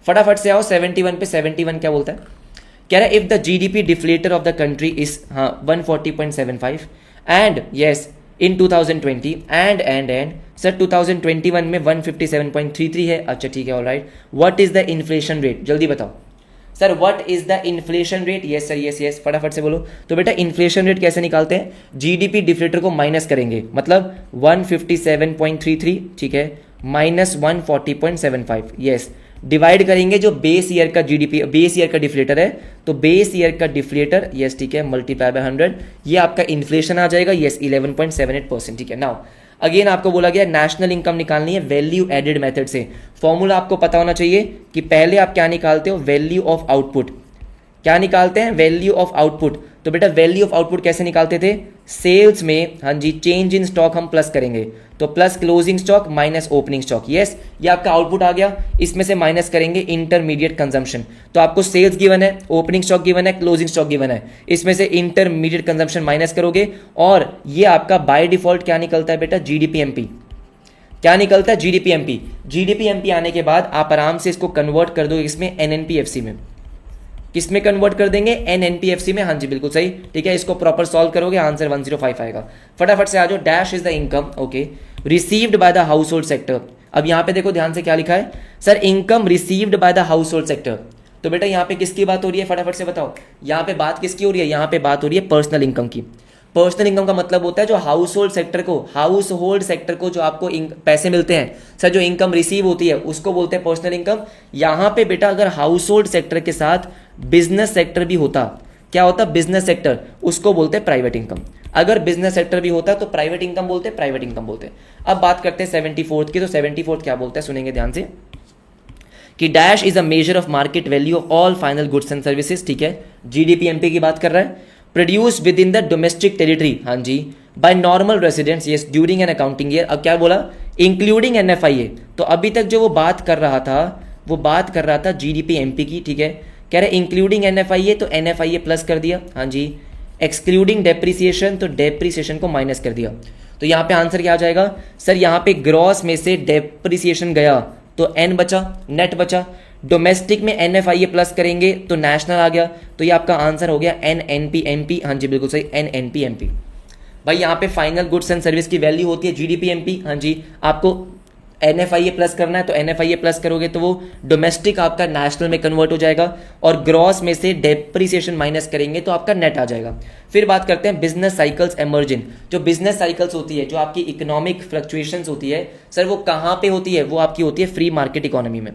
फटाफट से आओ 71 पे. 71 क्या बोलता है, कह रहा है if the GDP deflator of the country is 140.75 and yes in 2020 and sir 2021 में 157.33 है. अच्छा ठीक है, all right. What is the inflation rate, जल्दी बताओ sir, what is the inflation rate. Yes sir, yes yes, फटाफट से बोलो. तो बेटा इन्फ्लेशन रेट कैसे निकालते हैं, जीडीपी डिफ्लेटर को माइनस करेंगे, मतलब 157.33, ठीक है, माइनस 140.75, यस, डिवाइड करेंगे जो बेस ईयर का जीडीपी, बेस ईयर का डिफ्लेटर है, तो बेस ईयर का डिफ्लेटर, यस ठीक है, मल्टीप्लाई बाय 100, ये आपका इन्फ्लेशन आ जाएगा, यस 11.78%. ठीक है, नाउ अगेन आपको बोला गया नेशनल इनकम निकालनी है वैल्यू एडेड मेथड से. फॉर्मूला आपको पता होना चाहिए कि पहले आप क्या निकालते हो, वैल्यू ऑफ आउटपुट. क्या निकालते हैं, वैल्यू ऑफ आउटपुट. तो बेटा वैल्यू ऑफ आउटपुट कैसे निकालते थे, सेल्स में हाँ जी चेंज इन स्टॉक हम प्लस करेंगे, तो plus closing stock minus opening stock, yes ये आपका आउटपुट आ गया। इसमें से माइनस करेंगे इंटरमीडिएट कंजम्पशन, तो आपको सेल्स गिवन है, ओपनिंग स्टॉक गिवन है, क्लोजिंग स्टॉक गिवन है, इसमें से इंटरमीडिएट कंजम्पशन माइनस करोगे और ये आपका बाय डिफॉल्ट क्या निकलता है बेटा, जीडीपीएमपी। क्या निकलता है, जीडीपीएमपी। जीडीपीएमपी आने के बाद आप आराम से इसको कन्वर्ट कर दो इसमें एनएनपीएफसी में, किसमें कन्वर्ट कर देंगे, एनएनपीएफसी में, हाँ जी बिल्कुल सही, ठीक है। इसको प्रॉपर सॉल्व करोगे आंसर 105 आएगा। फटाफट से आ जाओ, dash is the income okay received by the house hold sector. अब यहाँ पे देखो ध्यान से क्या लिखा है sir, income received by the house hold sector. तो बेटा यहाँ पे किसकी बात हो रही है, फटाफट से बताओ, यहाँ पे बात किसकी हो रही है, यहाँ पे बात हो रही है पर्सनल इनकम की। पर्सनल इनकम का मतलब होता है जो हाउस होल्ड सेक्टर को जो आपको पैसे मिलते हैं सर, जो इनकम रिसीव होती है उसको बोलते हैं पर्सनल इनकम। यहाँ पे बेटा अगर हाउस होल्ड सेक्टर के साथ बिजनेस सेक्टर भी होता, क्या होता, बिजनेस सेक्टर, उसको बोलते हैं प्राइवेट इनकम। अगर बिजनेस सेक्टर भी होता तो प्राइवेट इनकम बोलते हैं, प्राइवेट इनकम बोलते हैं। अब बात करते हैं 74th की, तो 74th क्या बोलते हैं सुनेंगे ध्यान से, कि dash is a measure of market value of all final goods and services, ठीक है, जीडीपीएमपी की बात कर रहा है, produce within the domestic territory, हाँ जी, by normal residents, yes during an accounting year. अब क्या बोला, इंक्लूडिंग एनएफआईए। तो अभी तक जो वो बात कर रहा था जीडीपीएमपी की, ठीक है, कह रहे इंक्लूडिंग एनएफआईए, तो एनएफआईए प्लस कर दिया, हाँ जी, एक्सक्लूडिंग डेप्रिसिएशन, तो डेप्रिसिएशन को माइनस कर दिया। तो यहाँ पे आंसर क्या आ जाएगा सर, यहाँ पे ग्रॉस में से डेप्रिसिएशन गया तो एन बचा, नेट बचा, डोमेस्टिक में एनएफआईए प्लस करेंगे तो नेशनल आ गया, तो ये आपका आंसर हो गया एनएनपीएमपी, हाँ जी बिल्कुल सही, एनएनपीएमपी। भाई यहाँ पे फाइनल गुड्स एंड सर्विस की वैल्यू होती है जीडीपीएमपी, हाँ जी, आपको एनएफआईए प्लस करना है तो एनएफआईए प्लस करोगे तो वो डोमेस्टिक आपका नेशनल में कन्वर्ट हो जाएगा, और ग्रॉस में से डेप्रिसिएशन माइनस करेंगे तो आपका नेट आ जाएगा। फिर बात करते हैं बिजनेस साइकिल्स एमर्जिंग। जो बिजनेस साइकिल्स होती है, जो आपकी इकोनॉमिक फ्लक्चुएशंस होती है सर, वो कहाँ पे होती है, वो आपकी होती है फ्री मार्केट इकोनॉमी में।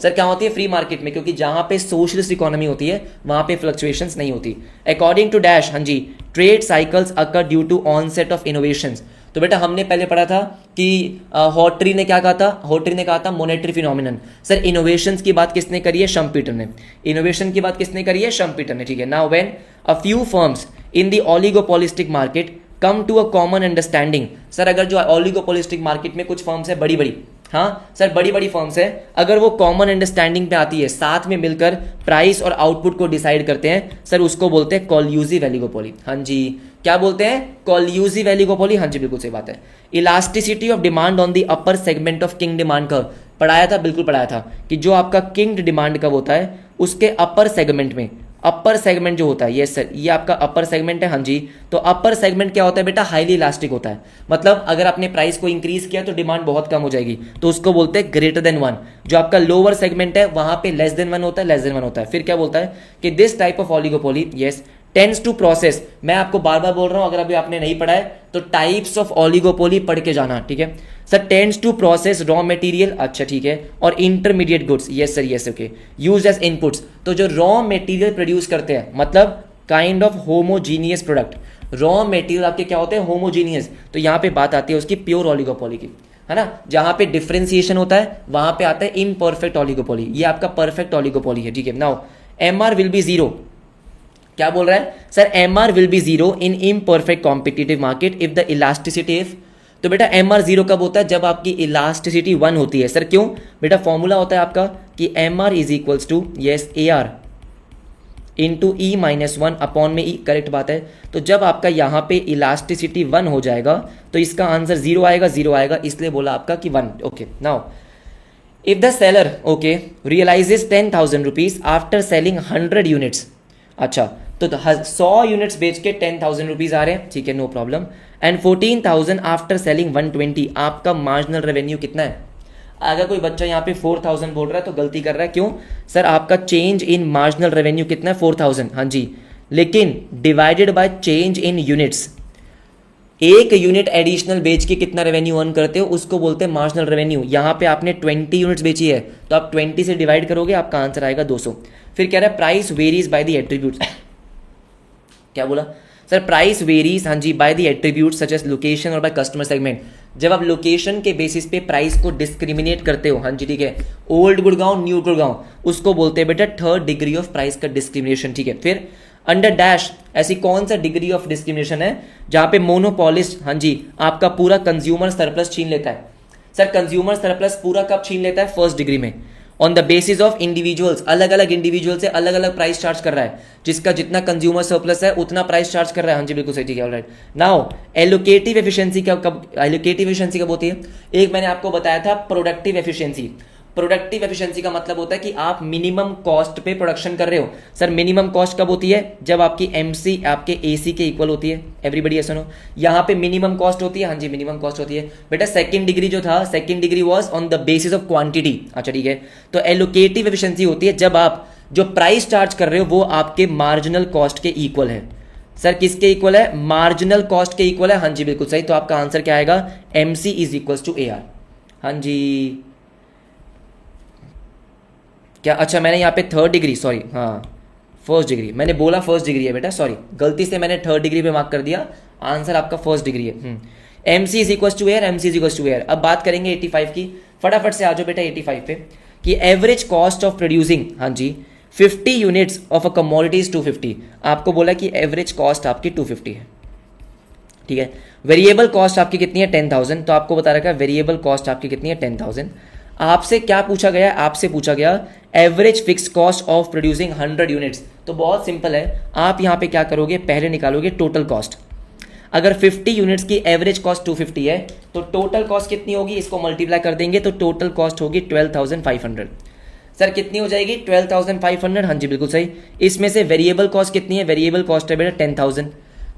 सर क्या होती है, फ्री मार्केट में, क्योंकि जहां पे सोशलिस्ट इकोनॉमी होती है वहां पे फ्लक्चुएशंस नहीं होती। अकॉर्डिंग टू डैश, हाँ जी, trade cycles occur due to onset of innovations. तो बेटा हमने पहले पढ़ा था कि हॉटरी ने क्या कहा था, हॉटरी ने कहा था मोनेटरी फिनोमिनन। सर इनोवेशंस की बात किसने करी है, शम्पीटर ने। इनोवेशन की बात किसने करी है, शम्पीटर ने, ठीक है। Now when a few firms in the oligopolistic market come to a common understanding. Sir अगर जो ओलिगोपोलिस्टिक मार्केट में कुछ फर्म्स है बड़ी बड़ी, हाँ सर बड़ी बड़ी फर्म्स है, अगर वो कॉमन अंडरस्टैंडिंग पे आती है, साथ में मिलकर प्राइस और आउटपुट को डिसाइड करते हैं, सर उसको बोलते हैं कोल्यूसिव ओलिगोपोली। हाँ जी, क्या बोलते हैं, कोल्यूसिव ओलिगोपोली, हाँ जी बिल्कुल सही बात है। Elasticity of demand on the upper segment of king demand curve, पढ़ाया था, बिल्कुल पढ़ाया था, कि जो आपका किंग डिमांड कर्व होता है उसके अपर सेगमेंट में, अपर सेगमेंट जो होता है, ये सर ये आपका अपर सेगमेंट है, हाँ जी। तो अपर सेगमेंट क्या होता है बेटा, हाईली इलास्टिक होता है, मतलब अगर आपने प्राइस को इंक्रीज किया तो डिमांड बहुत कम हो जाएगी, तो उसको बोलते हैं ग्रेटर देन वन। जो आपका लोअर सेगमेंट है वहां पे लेस देन वन होता है, लेस देन वन होता है। फिर क्या बोलता है कि this type of oligopoly, yes, tends to process. मैं आपको बार बार बोल रहा हूं, अगर अभी आपने नहीं पढ़ा है तो टाइप्स ऑफ ओलिगोपोली पढ़ के जाना, ठीक है sir. Tends to process raw material, अच्छा ठीक है, और intermediate goods, yes sir, yes okay, used as inputs. तो जो रॉ मटेरियल प्रोड्यूस करते हैं, मतलब kind of homogeneous product, raw material आपके क्या होते हैं, होमोजीनियस। तो यहाँ पे बात आती है उसकी प्योर ओलिगोपोली की, है ना। जहां पे डिफरेंशिएशन होता है वहां पे आता है इम्परफेक्ट ओलिगोपोली, ये आपका परफेक्ट ओलिगोपोली है, ठीक है। Now MR will be zero, क्या बोल रहा है sir, MR will be zero in imperfect competitive market if the elasticity if. तो बेटा एमआर जीरो कब होता है, जब आपकी इलास्टिसिटी 1 होती है। सर क्यों बेटा, फॉर्मूला होता है आपका कि MR is equals to, yes, A R into E minus 1 upon में ई, करेक्ट बात है। तो जब आपका यहाँ पे इलास्टिसिटी 1 हो जाएगा तो इसका आंसर जीरो आएगा, जीरो आएगा, इसलिए बोला आपका कि 1, okay. Now if the seller, okay, realises 10,000 rupees after selling 100 units, अच्छा तो 100 यूनिट्स बेच के 10,000 रुपीज आ रहे हैं, ठीक है, no problem, and 14,000 after selling 120, आपका मार्जिनल रेवेन्यू कितना है। अगर कोई बच्चा यहाँ पे 4,000 बोल रहा है तो गलती कर रहा है, क्यों सर, आपका चेंज इन मार्जिनल रेवेन्यू कितना है, 4,000, हाँ जी, लेकिन divided by change in units, एक यूनिट एडिशनल बेच के कितना रेवेन्यू अर्न करते हो उसको बोलते हैं मार्जिनल रेवेन्यू। यहाँ पे आपने 20 यूनिट्स बेची है तो आप 20 से डिवाइड करोगे, आपका आंसर आएगा 200। फिर कह रहा है price varies by the attributes, क्या बोला सर, प्राइस वेरीज, हाँ जी, by the attributes such as location और बाय कस्टमर सेगमेंट। जब आप लोकेशन के बेसिस पे प्राइस को डिस्क्रिमिनेट करते हो, हाँ जी ठीक है, ओल्ड गुड़गांव न्यू गुड़गांव, उसको बोलते हैं बेटा थर्ड डिग्री ऑफ प्राइस का डिस्क्रिमिनेशन, ठीक है। फिर अंडर डैश ऐसी कौन सा डिग्री ऑफ डिस्क्रिमिनेशन है जहां पे मोनोपोलिस्ट, हाँ जी, आपका पूरा कंज्यूमर सरप्लस छीन लेता है? सर कंज्यूमर सरप्लस पूरा कब छीन लेता है? फर्स्ट डिग्री में, on the basis of individuals, अलग अलग इंडिविजुअल से अलग अलग प्राइस चार्ज कर रहा है, जिसका जितना कंज्यूमर सरप्लस है उतना प्राइस चार्ज कर रहा है। हाँ जी बिल्कुल सही, ठीक है, alright. Now allocative efficiency allocative efficiency कब होती है? एक मैंने आपको बताया था प्रोडक्टिव एफिशिएंसी। प्रोडक्टिव एफिशिएंसी का मतलब होता है कि आप मिनिमम कॉस्ट पे प्रोडक्शन कर रहे हो। सर मिनिमम कॉस्ट कब होती है? जब आपकी एमसी आपके एसी के इक्वल होती है। एवरीबडी ऐसा नो, यहाँ पे मिनिमम कॉस्ट होती है। हाँ जी मिनिमम कॉस्ट होती है बेटा। सेकंड डिग्री जो था, second degree was on the basis of quantity. अच्छा ठीक है, तो एलोकेटिव एफिशिएंसी होती है जब आप जो प्राइस चार्ज कर रहे हो वो आपके मार्जिनल कॉस्ट के इक्वल है। सर किसके इक्वल है? मार्जिनल कॉस्ट के इक्वल है। हाँ जी बिल्कुल सही, तो आपका आंसर क्या आएगा? MC is equal to A R. हाँ जी क्या? अच्छा मैंने यहाँ पे थर्ड डिग्री, सॉरी, हाँ फर्स्ट डिग्री, मैंने बोला फर्स्ट डिग्री है बेटा, सॉरी गलती से मैंने थर्ड डिग्री पे मार्क कर दिया। आंसर आपका फर्स्ट डिग्री है। MC is equal to AR, MC is equal to AR. अब बात करेंगे 85 की, फटाफट से आ जाओ बेटा 85 पे, कि एवरेज कॉस्ट ऑफ प्रोड्यूसिंग, हाँ जी, 50 units of a commodity is 250। आपको बोला कि एवरेज कॉस्ट आपकी 250 है, ठीक है। वेरिएबल कॉस्ट आपकी कितनी है? 10,000। तो आपको बता रखा है वेरिएबल कॉस्ट आपकी कितनी है? 10,000। आपसे क्या पूछा गया? आपसे पूछा गया average fix cost of producing 100 units. तो बहुत सिंपल है, आप यहाँ पे क्या करोगे? पहले निकालोगे टोटल कॉस्ट। अगर 50 यूनिट्स की एवरेज कॉस्ट 250 है तो टोटल कॉस्ट कितनी होगी? इसको मल्टीप्लाई कर देंगे तो टोटल कॉस्ट होगी 12,500। सर कितनी हो जाएगी? 12,500। हाँ जी बिल्कुल सही। इसमें से वेरिएबल कॉस्ट कितनी है? वेरिएबल कॉस्ट है बेटा 10,000।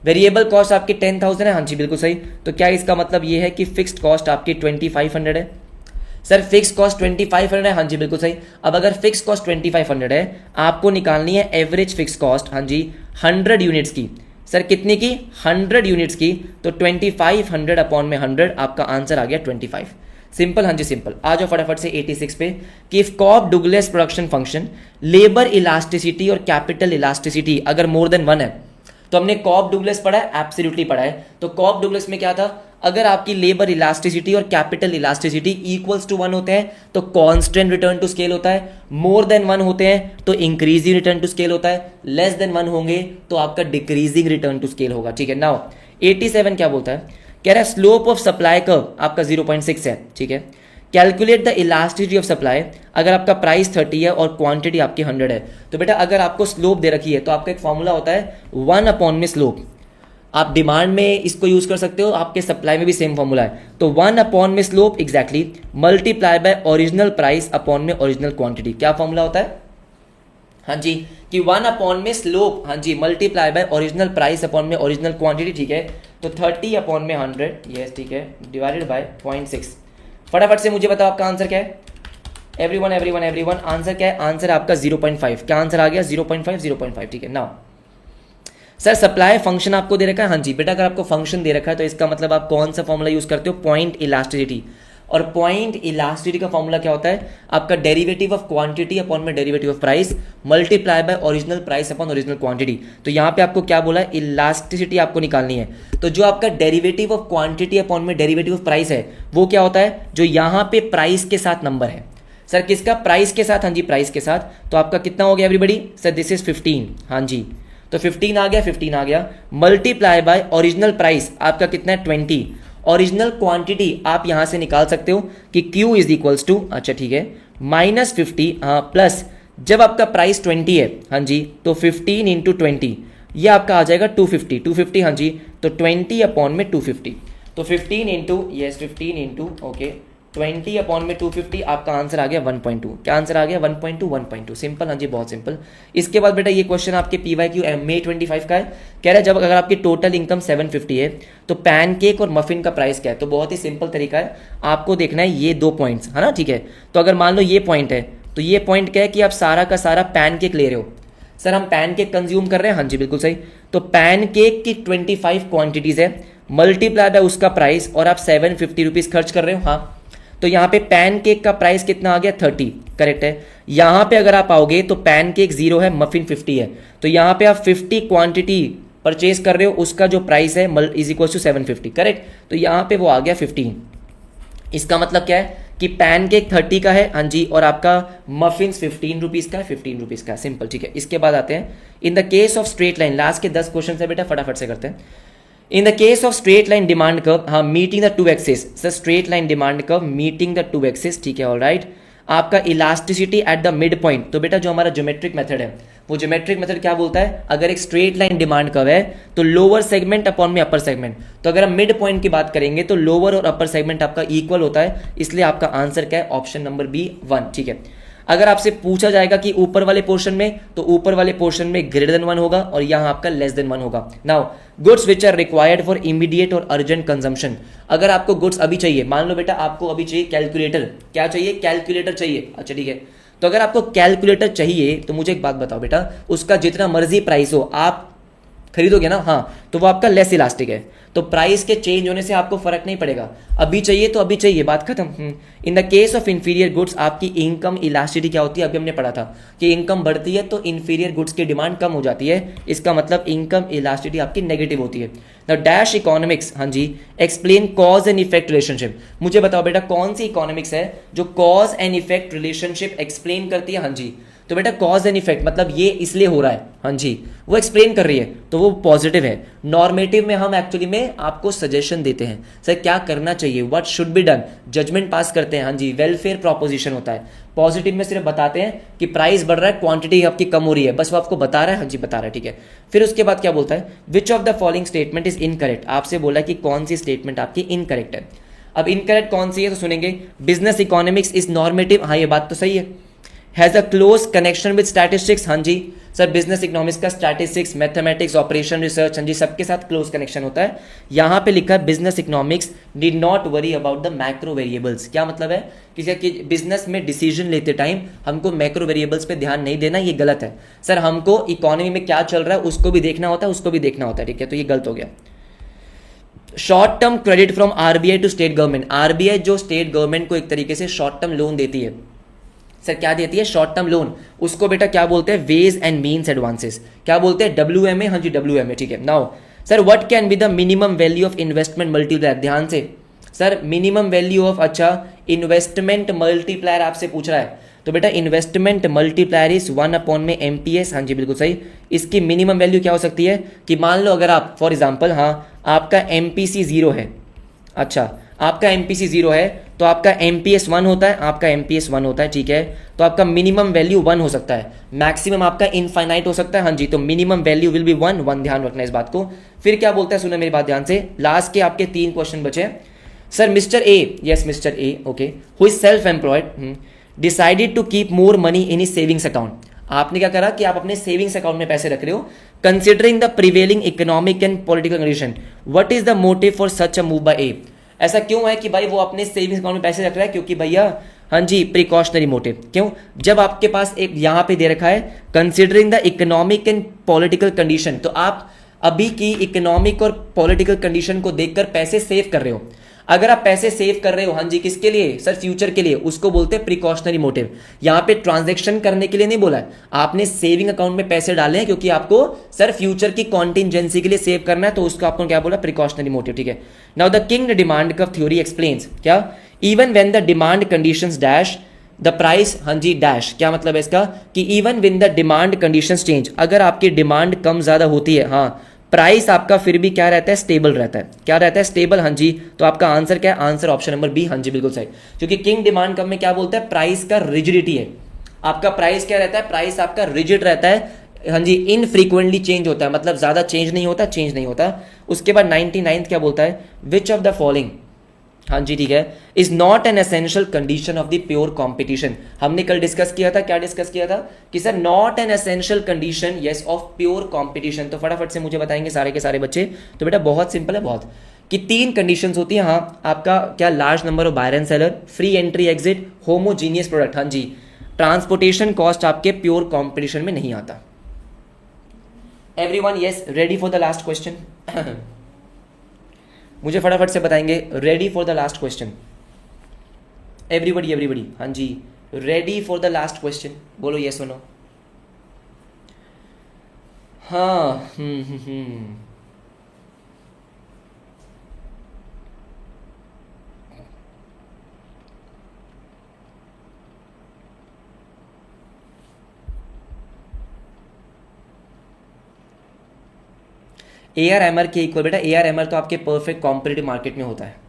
वेरिएबल कॉस्ट आपकी 10,000 है। हाँ जी बिल्कुल सही। तो क्या इसका मतलब ये है कि फिक्स्ड कॉस्ट आपकी 2,500 है? सर फिक्स कॉस्ट 2,500 है। हाँ जी बिल्कुल सही। अब अगर फिक्स कॉस्ट 2,500 है, आपको निकालनी है एवरेज फिक्स कॉस्ट, हाँ जी, 100 यूनिट्स की। सर कितनी की? 100 यूनिट्स की। तो 2,500 अपॉन में 100, आपका आंसर आ गया 25। सिंपल, हाँ जी सिंपल। आ जाओ फटाफट से 86 पे, कि if Cobb Douglas production function labour elasticity और कैपिटल इलास्टिसिटी अगर मोर देन 1 है, तो हमने कॉब डुगलेस पढ़ा है, एब्सोल्युटली पढ़ा है। तो कॉब डुगलेस में क्या था? अगर आपकी लेबर इलास्टिसिटी और कैपिटल इलास्टिसिटी इक्वल्स टू 1 होते हैं तो कांस्टेंट रिटर्न टू स्केल होता है, मोर देन 1 होते हैं तो इंक्रीजिंग रिटर्न टू स्केल होता है, लेस देन 1 होंगे तो आपका डिक्रीजिंग रिटर्न टू स्केल होगा, ठीक है। नाउ 87 क्या बोलता है? कह रहा है स्लोप ऑफ सप्लाई कर्व आपका 0.6 है, ठीक है। Calculate the elasticity of supply, अगर आपका प्राइस 30 है और क्वांटिटी आपकी 100 है, तो बेटा अगर आपको स्लोप दे रखी है तो आपका एक फॉर्मूला होता है 1 अपॉन में स्लोप। आप डिमांड में इसको यूज कर सकते हो, आपके सप्लाई में भी सेम फॉर्मूला है। तो 1 अपॉन में slope exactly multiply by original price upon में ओरिजिनल क्वांटिटी। क्या फॉर्मूला होता है? हाँ जी, कि 1 अपॉन में स्लोप, हाँ जी, multiply by original price upon में ओरिजिनल क्वांटिटी, ठीक है। तो 30 अपॉन में 100, यस ठीक है, डिवाइडेड बाय 0.6। फटाफट से मुझे बताओ आपका आंसर क्या है? एवरीवन एवरीवन एवरीवन, आंसर क्या है? आंसर आपका 0.5। क्या आंसर आ गया? 0.5 0.5, ठीक है। नाउ सर सप्लाई फंक्शन आपको दे रखा है। हाँ जी बेटा, अगर आपको फंक्शन दे रखा है तो इसका मतलब आप कौन सा फॉर्मूला यूज करते हो? Point elasticity. और पॉइंट इलास्टिसिटी का फॉर्मूला क्या होता है? आपका डेरिवेटिव ऑफ क्वांटिटी अपॉन में derivative of price multiply by original price upon original quantity. तो यहाँ पे आपको क्या बोला है? इलास्टिसिटी आपको निकालनी है। तो जो आपका डेरिवेटिव ऑफ क्वांटिटी अपॉन में डेरिवेटिव ऑफ प्राइस है वो क्या होता है? जो यहाँ पे प्राइस के साथ नंबर है। सर किसका? प्राइस के साथ। हाँ जी प्राइस के साथ। तो आपका कितना हो गया एवरीबडी? Sir this is 15। हाँ जी, तो 15 आ गया, 15 आ गया, मल्टीप्लाई बाय ओरिजिनल प्राइस आपका कितना है? 20। ओरिजिनल क्वांटिटी आप यहां से निकाल सकते हो कि Q इज इक्वल्स टू, अच्छा ठीक है, -50, हाँ, प्लस जब आपका प्राइस 20 है, हाँ जी, तो 15 इंटू 20, ये आपका आ जाएगा 250, 250, हाँ जी, तो 20 अपॉन में 250, तो 15 into, yes 15 into, okay, 20 upon में 250, आपका आंसर आ गया 1.2। क्या आंसर आ गया? 1.2, 1.2। सिंपल, हाँ जी बहुत सिंपल। इसके बाद बेटा ये क्वेश्चन आपके PYQ May 25 का है। कह रहा है जब अगर आपकी टोटल इनकम 750 है तो पैनकेक और मफिन का प्राइस क्या है? तो बहुत ही सिंपल तरीका है, आपको देखना है ये 2 पॉइंट्स, है ना, ठीक है। तो अगर मान लो ये पॉइंट है तो ये पॉइंट क्या है कि आप सारा का सारा पैनकेक ले रहे हो। सर हम पैनकेक कंज्यूम कर रहे हैं, हाँ जी बिल्कुल सही। तो पैनकेक की 25 क्वांटिटीज है, मल्टीप्लाई बाय उसका प्राइस, और आप 750 रुपीज खर्च कर रहे हो, हाँ। तो यहाँ पे पैनकेक का प्राइस कितना आ गया? 30, करेक्ट है। यहाँ पे अगर आप आओगे तो पैनकेक 0 है, मफिन 50 है, तो यहाँ पे आप 50 क्वांटिटी परचेज कर रहे हो, उसका जो प्राइस है इज इक्वल टू 750, करेक्ट। तो यहाँ पे वो आ गया 15। इसका मतलब क्या है कि पैनकेक 30 का है, हाँ जी, और आपका मफिन्स 15 रुपीज़ का है, 15 रुपीज़ का, सिंपल, ठीक है। इसके बाद आते हैं in the case of straight line, last के 10 क्वेश्चन है बेटा, फटाफट से करते हैं। In the case of straight line demand curve, हाँ, meeting the two axis, sir straight line demand curve meeting the two axis, ठीक है, ऑलराइट। आपका elasticity at the mid point, तो बेटा जो हमारा ज्योमेट्रिक मेथड है, वो ज्योमेट्रिक मेथड क्या बोलता है, अगर एक स्ट्रेट लाइन डिमांड कर्व है तो लोअर सेगमेंट अपॉन में अपर सेगमेंट, तो अगर हम मिड पॉइंट की बात करेंगे तो लोअर और अपर सेगमेंट आपका इक्वल होता है, इसलिए आपका आंसर क्या है, ऑप्शन नंबर बी 1, ठीक है। अगर आपसे पूछा जाएगा कि ऊपर वाले पोर्शन में, तो ऊपर वाले पोर्शन में ग्रेटर देन 1 होगा और यहां आपका लेस देन 1 होगा। Now goods which are required for immediate और अर्जेंट कंजम्पशन, अगर आपको गुड्स अभी चाहिए, मान लो बेटा आपको अभी चाहिए कैलकुलेटर, क्या चाहिए, कैलकुलेटर चाहिए, अच्छा ठीक है। तो अगर आपको कैलकुलेटर चाहिए तो मुझे एक बात बताओ बेटा, उसका जितना मर्जी प्राइस हो आप खरीदोगे ना, हाँ, तो वो आपका लेस इलास्टिक है, तो प्राइस के चेंज होने से आपको फर्क नहीं पड़ेगा, अभी चाहिए तो अभी चाहिए, बात खत्म। इन the case of inferior goods आपकी इनकम इलास्टिसिटी क्या होती है, अभी हमने पढ़ा था कि इनकम बढ़ती है तो इंफीरियर गुड्स की डिमांड कम हो जाती है, इसका मतलब इनकम इलास्टिसिटी आपकी नेगेटिव होती है। द डैश इकोनॉमिक्स, हाँ जी, explain cause and effect relationship, मुझे बताओ बेटा कौन सी इकोनॉमिक्स है जो cause and effect relationship explain करती है, हाँ जी, तो बेटा कॉज एंड इफेक्ट मतलब ये इसलिए हो रहा है, हाँ जी, वो एक्सप्लेन कर रही है, तो वो पॉजिटिव है। नॉर्मेटिव में हम एक्चुअली में आपको सजेशन देते हैं, सर क्या करना चाहिए, what should be done, judgement pass करते हैं, हाँ जी, वेलफेयर प्रोपोजिशन होता है। पॉजिटिव में सिर्फ बताते हैं कि प्राइस बढ़ रहा है, क्वांटिटी आपकी कम हो रही है, बस वो आपको बता रहा है, हाँ जी बता रहा है, ठीक है। फिर उसके बाद क्या बोलता है, which of the following statement is incorrect, आपसे बोला कि कौन सी स्टेटमेंट आपकी इनकरेक्ट है। अब इनकरेक्ट कौन सी है तो सुनेंगे, बिजनेस इकोनॉमिक्स इज नॉर्मेटिव, हाँ ये बात तो सही है। Has a close connection with statistics, हाँ जी सर, बिजनेस इकोनॉमिक्स का स्टैटिस्टिक्स, मैथमेटिक्स, ऑपरेशन रिसर्च, हाँ जी, सबके साथ क्लोज कनेक्शन होता है। यहाँ पे लिखा है business economics need not worry about the macro variables, क्या मतलब है कि बिजनेस में डिसीजन लेते टाइम हमको मैक्रो वेरिएबल्स पे ध्यान नहीं देना, ये गलत है सर, हमको इकोनॉमी में क्या चल रहा है उसको भी देखना होता है, उसको भी देखना होता है, ठीक है, तो ये गलत हो गया। Short term credit from RBI to state government, RBI जो स्टेट गवर्नमेंट को एक तरीके से शॉर्ट टर्म लोन देती है, सर क्या देती है, शॉर्ट टर्म लोन, उसको बेटा क्या बोलते हैं, वेज एंड मीन्स एडवांसेस, क्या बोलते हैं, WMA, हाँ जी WMA, ठीक है। Now sir what can be the minimum value of investment multiplier, ध्यान से सर, मिनिमम वैल्यू ऑफ, अच्छा, इन्वेस्टमेंट मल्टीप्लायर आपसे पूछ रहा है, तो बेटा इन्वेस्टमेंट मल्टीप्लायर इज 1 अपॉन में MPS, हाँ जी बिल्कुल सही। इसकी मिनिमम वैल्यू क्या हो सकती है कि मान लो अगर आप फॉर एग्जाम्पल, हाँ, आपका MPC 0 है, अच्छा आपका MPC 0 है तो आपका MPS 1 होता है, आपका MPS 1 होता है, ठीक है, तो आपका मिनिमम वैल्यू 1 हो सकता है, मैक्सिमम आपका इनफाइनाइट हो सकता है, हाँ जी, तो मिनिमम वैल्यू विल बी 1, ध्यान रखना इस बात को। फिर क्या बोलता है, सुनो मेरी बात ध्यान से, लास्ट के आपके 3 क्वेश्चन बचे। Sir mister A, yes mister A, okay, who is self employed decided to keep more money in his savings account, आपने क्या करा कि आप अपने सेविंग्स अकाउंट में पैसे रख रहे हो, considering the prevailing economic and political condition, what is the motive for such a move by a, ऐसा क्यों है कि भाई वो अपने सेविंग्स अकाउंट में पैसे रख रहा है, क्योंकि भैया, हाँ जी, प्रिकॉशनरी मोटिव, क्यों, जब आपके पास एक यहां पे दे रखा है considering the economic and political condition, तो आप अभी की इकोनॉमिक और पॉलिटिकल कंडीशन को देखकर पैसे सेव कर रहे हो। अगर आप पैसे सेव कर रहे हो, हाँ जी, किसके लिए सर, फ्यूचर के लिए, उसको बोलते हैं प्रिकॉशनरी मोटिव। यहाँ पे ट्रांजैक्शन करने के लिए नहीं बोला है, आपने सेविंग अकाउंट में पैसे डाले हैं क्योंकि आपको सर फ्यूचर की कॉन्टिजेंसी के लिए सेव करना है, तो उसको आपको क्या बोला, प्रिकॉशनरी मोटिव, ठीक है। Now the kinked demand curve theory explains, क्या, even when the demand conditions dash the price, हाँ जी डैश, क्या मतलब है इसका कि even when the demand conditions change, अगर आपकी डिमांड कम ज्यादा होती है, हाँ, प्राइस आपका फिर भी क्या रहता है, स्टेबल रहता है, क्या रहता है, स्टेबल, हाँ जी, तो आपका आंसर क्या है, आंसर ऑप्शन नंबर बी, हाँ जी बिल्कुल सही, क्योंकि किंग डिमांड कर्व में क्या बोलता है, प्राइस का रिजिडिटी है, आपका प्राइस क्या रहता है, प्राइस आपका रिजिड रहता है, हाँ जी, इनफ्रीक्वेंटली चेंज होता है, मतलब ज्यादा चेंज नहीं होता, चेंज नहीं होता। उसके बाद 99th क्या बोलता है, विच ऑफ द फॉलोइंग, हाँ जी ठीक है, is not an essential condition of the pure competition, हमने कल डिस्कस किया था, क्या डिस्कस किया था कि sir not an essential condition yes of pure competition, तो फटाफट से मुझे बताएंगे सारे के सारे बच्चे, तो बेटा बहुत सिंपल है, बहुत, कि 3 कंडीशंस होती हैं, हाँ, आपका क्या, large number of buyer and seller, free entry exit, homogeneous product, हाँ जी, ट्रांसपोर्टेशन कॉस्ट आपके प्योर कंपटीशन में नहीं आता। Everyone yes, ready for the last question मुझे फटाफट से बताएंगे, ready for the last question, everybody, हाँ जी, ready for the last question, बोलो यस और नो, हाँ, ARMR के इक्वल बेटा, ARMR तो आपके परफेक्ट कॉम्पिटिटिव मार्केट में होता है।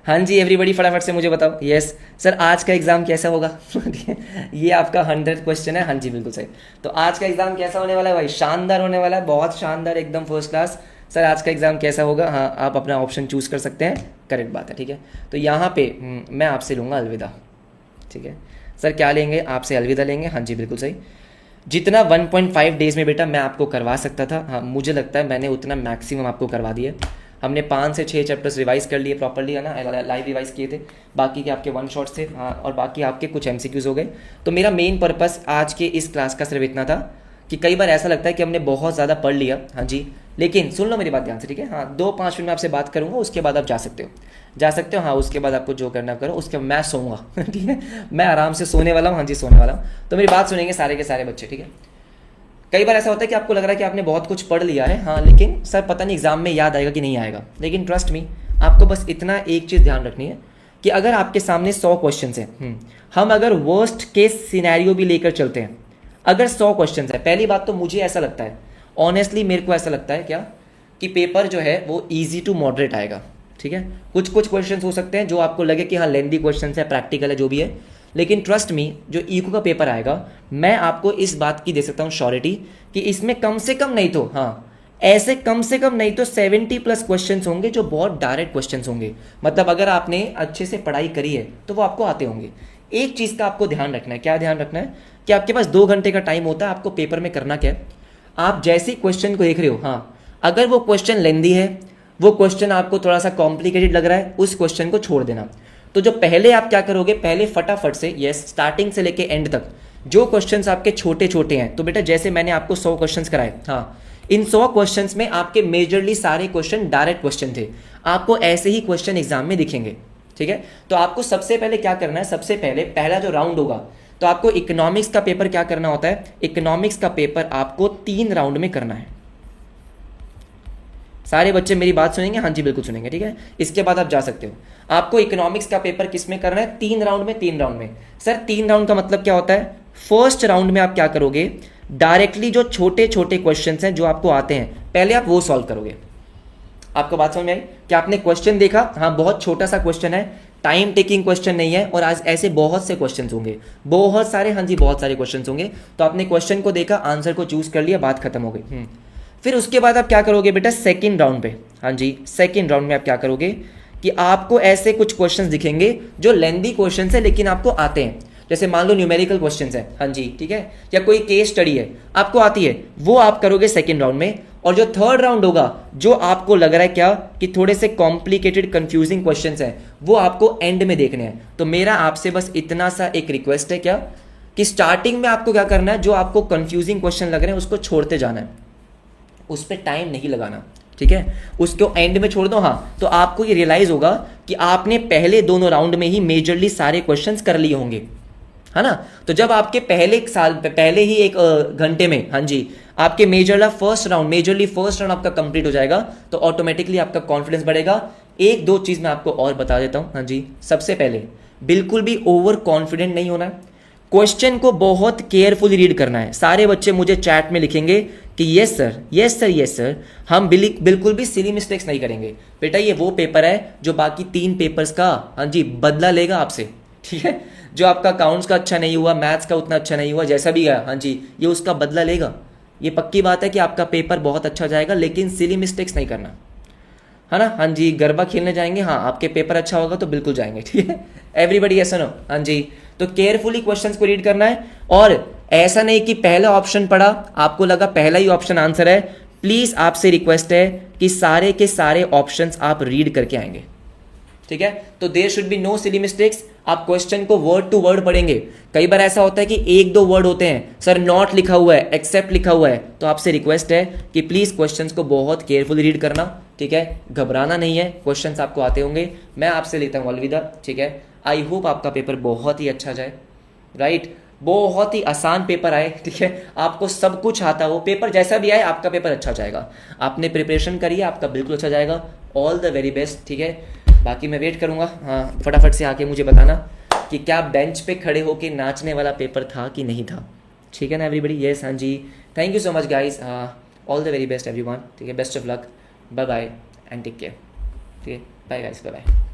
हाँ जी एवरीबडी फटाफट से मुझे बताओ। यस सर, आज का एग्जाम कैसा होगा? ये आपका 100 क्वेश्चन है। हाँ जी बिल्कुल सही। तो आज का एग्जाम कैसा होने वाला है भाई? शानदार होने वाला है, बहुत शानदार, एकदम फर्स्ट क्लास। सर आज का एग्जाम कैसा होगा? हाँ आप अपना ऑप्शन चूज कर सकते हैं, करेक्ट बात है, ठीक है। तो यहाँ पे मैं आपसे लूँगा अलविदा, ठीक है। सर क्या लेंगे? आपसे अलविदा लेंगे। हाँ जी बिल्कुल सही। जितना 1.5 डेज में बेटा मैं आपको करवा सकता था, हाँ मुझे लगता है मैंने उतना मैक्सिमम आपको करवा दिया। हमने 5 से 6 चैप्टर्स रिवाइज कर लिए प्रॉपर्ली, है ना, लाइव रिवाइज किए थे। बाकी के आपके 1 शॉट्स थे, हाँ, और बाकी आपके कुछ MCQs हो गए। तो मेरा मेन पर्पस आज के इस क्लास का सिर्फ इतना था कि कई बार ऐसा लगता है कि हमने बहुत ज़्यादा पढ़ लिया, हाँ जी, लेकिन सुन लो मेरी बात ध्यान से, ठीक है। हाँ 2-5 मिनट में आपसे बात करूँगा, उसके बाद आप जा सकते हो। हाँ उसके बाद आपको जो करना करो, उसके बाद मैं सोऊंगा ठीक है, मैं आराम से सोने वाला हूँ। हाँ जी सोने वाला हूँ। तो मेरी बात सुनेंगे सारे के सारे बच्चे, ठीक है। कई बार ऐसा होता है कि आपको लग रहा है कि आपने बहुत कुछ पढ़ लिया है, हाँ, लेकिन सर पता नहीं एग्जाम में याद आएगा कि नहीं आएगा। लेकिन ट्रस्ट मी, आपको बस इतना एक चीज़ ध्यान रखनी है कि अगर आपके सामने 100 क्वेश्चन हैं, हम अगर वर्स्ट केस सिनेरियो भी लेकर चलते हैं, अगर 100 क्वेश्चन है, पहली बात तो मुझे ऐसा लगता है, ऑनेस्टली मेरे को ऐसा लगता है क्या, कि पेपर जो है वो ईजी टू मॉडरेट आएगा, ठीक है। कुछ क्वेश्चन हो सकते हैं जो आपको लगे कि हाँ लेंदी क्वेश्चन है, प्रैक्टिकल है, जो भी है, लेकिन ट्रस्ट मी जो इको का पेपर आएगा, मैं आपको इस बात की दे सकता हूँ श्योरिटी कि इसमें कम से कम नहीं तो, हाँ ऐसे कम से कम नहीं तो 70+ क्वेश्चंस होंगे जो बहुत डायरेक्ट क्वेश्चंस होंगे। मतलब अगर आपने अच्छे से पढ़ाई करी है तो वो आपको आते होंगे। एक चीज़ का आपको ध्यान रखना है, क्या ध्यान रखना है, कि आपके पास 2 घंटे का टाइम होता है, आपको पेपर में करना क्या है, आप जैसे क्वेश्चन को देख रहे हो, हाँ अगर वो क्वेश्चन लेंदी है, वो क्वेश्चन आपको थोड़ा सा कॉम्प्लिकेटेड लग रहा है, उस क्वेश्चन को छोड़ देना। तो जो पहले आप क्या करोगे, पहले फटाफट से, यस, स्टार्टिंग से लेके एंड तक जो क्वेश्चंस आपके छोटे छोटे हैं, तो बेटा जैसे मैंने आपको 100 क्वेश्चंस कराए, हाँ इन 100 क्वेश्चंस में आपके मेजरली सारे क्वेश्चन डायरेक्ट क्वेश्चन थे। आपको ऐसे ही क्वेश्चन एग्जाम में दिखेंगे, ठीक है। तो आपको सबसे पहले क्या करना है, सबसे पहले पहला जो राउंड होगा, तो आपको इकोनॉमिक्स का पेपर क्या करना होता है, इकोनॉमिक्स का पेपर आपको 3 राउंड में करना है। सारे बच्चे मेरी बात सुनेंगे? हाँ जी बिल्कुल सुनेंगे, ठीक है। इसके बाद आप जा सकते हो। आपको इकोनॉमिक्स का पेपर किस में करना है? 3 राउंड में, 3 राउंड में। सर 3 राउंड का मतलब क्या होता है? फर्स्ट राउंड में आप क्या करोगे, डायरेक्टली जो छोटे छोटे क्वेश्चन हैं जो आपको आते हैं, पहले आप वो सॉल्व करोगे। आपको बात समझ में आई? कि आपने क्वेश्चन देखा, हाँ बहुत छोटा सा क्वेश्चन है, टाइम टेकिंग क्वेश्चन नहीं है, और आज ऐसे बहुत से क्वेश्चन होंगे, बहुत सारे, हाँ जी बहुत सारे क्वेश्चन होंगे। तो आपने क्वेश्चन को देखा, आंसर को चूज कर लिया, बात खत्म हो गई। फिर उसके बाद आप क्या करोगे बेटा, सेकंड राउंड पे, हाँ जी सेकंड राउंड में आप क्या करोगे कि आपको ऐसे कुछ क्वेश्चंस दिखेंगे जो लेंदी क्वेश्चंस है लेकिन आपको आते हैं। जैसे मान लो न्यूमेरिकल क्वेश्चंस है, हाँ जी ठीक है, या कोई केस स्टडी है आपको आती है, वो आप करोगे सेकंड राउंड में। और जो थर्ड राउंड होगा, जो आपको लग रहा है क्या कि थोड़े से कॉम्प्लिकेटेड कंफ्यूजिंग क्वेश्चंस हैं, वो आपको एंड में देखने हैं। तो मेरा आपसे बस इतना सा एक रिक्वेस्ट है क्या, कि स्टार्टिंग में आपको क्या करना है, जो आपको कंफ्यूजिंग क्वेश्चन लग रहे हैं उसको छोड़ते जाना है, उस पर टाइम नहीं लगाना, ठीक है, उसको एंड में छोड़ दो। हाँ तो आपको ये रियलाइज होगा कि आपने पहले दोनों राउंड में ही मेजरली सारे क्वेश्चंस कर लिए होंगे, है ना। तो जब आपके पहले ही एक घंटे में, हाँ जी आपके मेजरली फर्स्ट राउंड आपका कंप्लीट हो जाएगा, तो ऑटोमेटिकली आपका कॉन्फिडेंस बढ़ेगा। 1-2 चीज मैं आपको और बता देता हूं, हाँ जी। सबसे पहले बिल्कुल भी ओवर कॉन्फिडेंट नहीं होना है, क्वेश्चन को बहुत केयरफुली रीड करना है। सारे बच्चे मुझे चैट में लिखेंगे कि yes sir, yes sir, yes sir, हम बिल्कुल भी सिली मिस्टेक्स नहीं करेंगे। बेटा ये वो पेपर है जो बाकी 3 पेपर्स का, हाँ जी, बदला लेगा आपसे, ठीक है। जो आपका अकाउंट्स का अच्छा नहीं हुआ, मैथ्स का उतना अच्छा नहीं हुआ, जैसा भी गया, हाँ जी, ये उसका बदला लेगा। ये पक्की बात है कि आपका पेपर बहुत अच्छा जाएगा, लेकिन सिली मिस्टेक्स नहीं करना, है ना। हाँ जी गरबा खेलने जाएंगे, हाँ आपके पेपर अच्छा होगा तो बिल्कुल जाएंगे, ठीक है। एवरीबडी ऐसा नो, हाँ जी। तो केयरफुली क्वेश्चंस को रीड करना है, और ऐसा नहीं कि पहला ऑप्शन पढ़ा, आपको लगा पहला ही ऑप्शन आंसर है। प्लीज आपसे रिक्वेस्ट है कि सारे के सारे ऑप्शंस आप रीड करके आएंगे, ठीक है। तो there should be no silly mistakes. आप क्वेश्चन को वर्ड टू वर्ड पढ़ेंगे। कई बार ऐसा होता है कि 1-2 वर्ड होते हैं, सर नॉट लिखा हुआ है, एक्सेप्ट लिखा हुआ है, तो आपसे रिक्वेस्ट है कि प्लीज क्वेश्चंस को बहुत केयरफुली रीड करना, ठीक है। घबराना नहीं है, क्वेश्चंस आपको आते होंगे। मैं आपसे लेता हूँ अलविदा, ठीक है। आई होप आपका पेपर बहुत ही अच्छा जाए, राइट, बहुत ही आसान पेपर आए, ठीक है। आपको सब कुछ आता हो, पेपर जैसा भी आए आपका पेपर अच्छा जाएगा। आपने प्रिपरेशन करी है, आपका बिल्कुल अच्छा जाएगा। ऑल द वेरी बेस्ट, ठीक है। बाकी मैं वेट करूँगा। हाँ, फटाफट से आके मुझे बताना कि क्या बेंच पे खड़े होके नाचने वाला पेपर था कि नहीं था। ठीक है ना एवरीबडी? यस, हाँ जी। Thank you so much guys, all the very best everyone. ठीक है, best of luck, bye bye and take care. ठीक है, बाय गाइस, बाय बाय।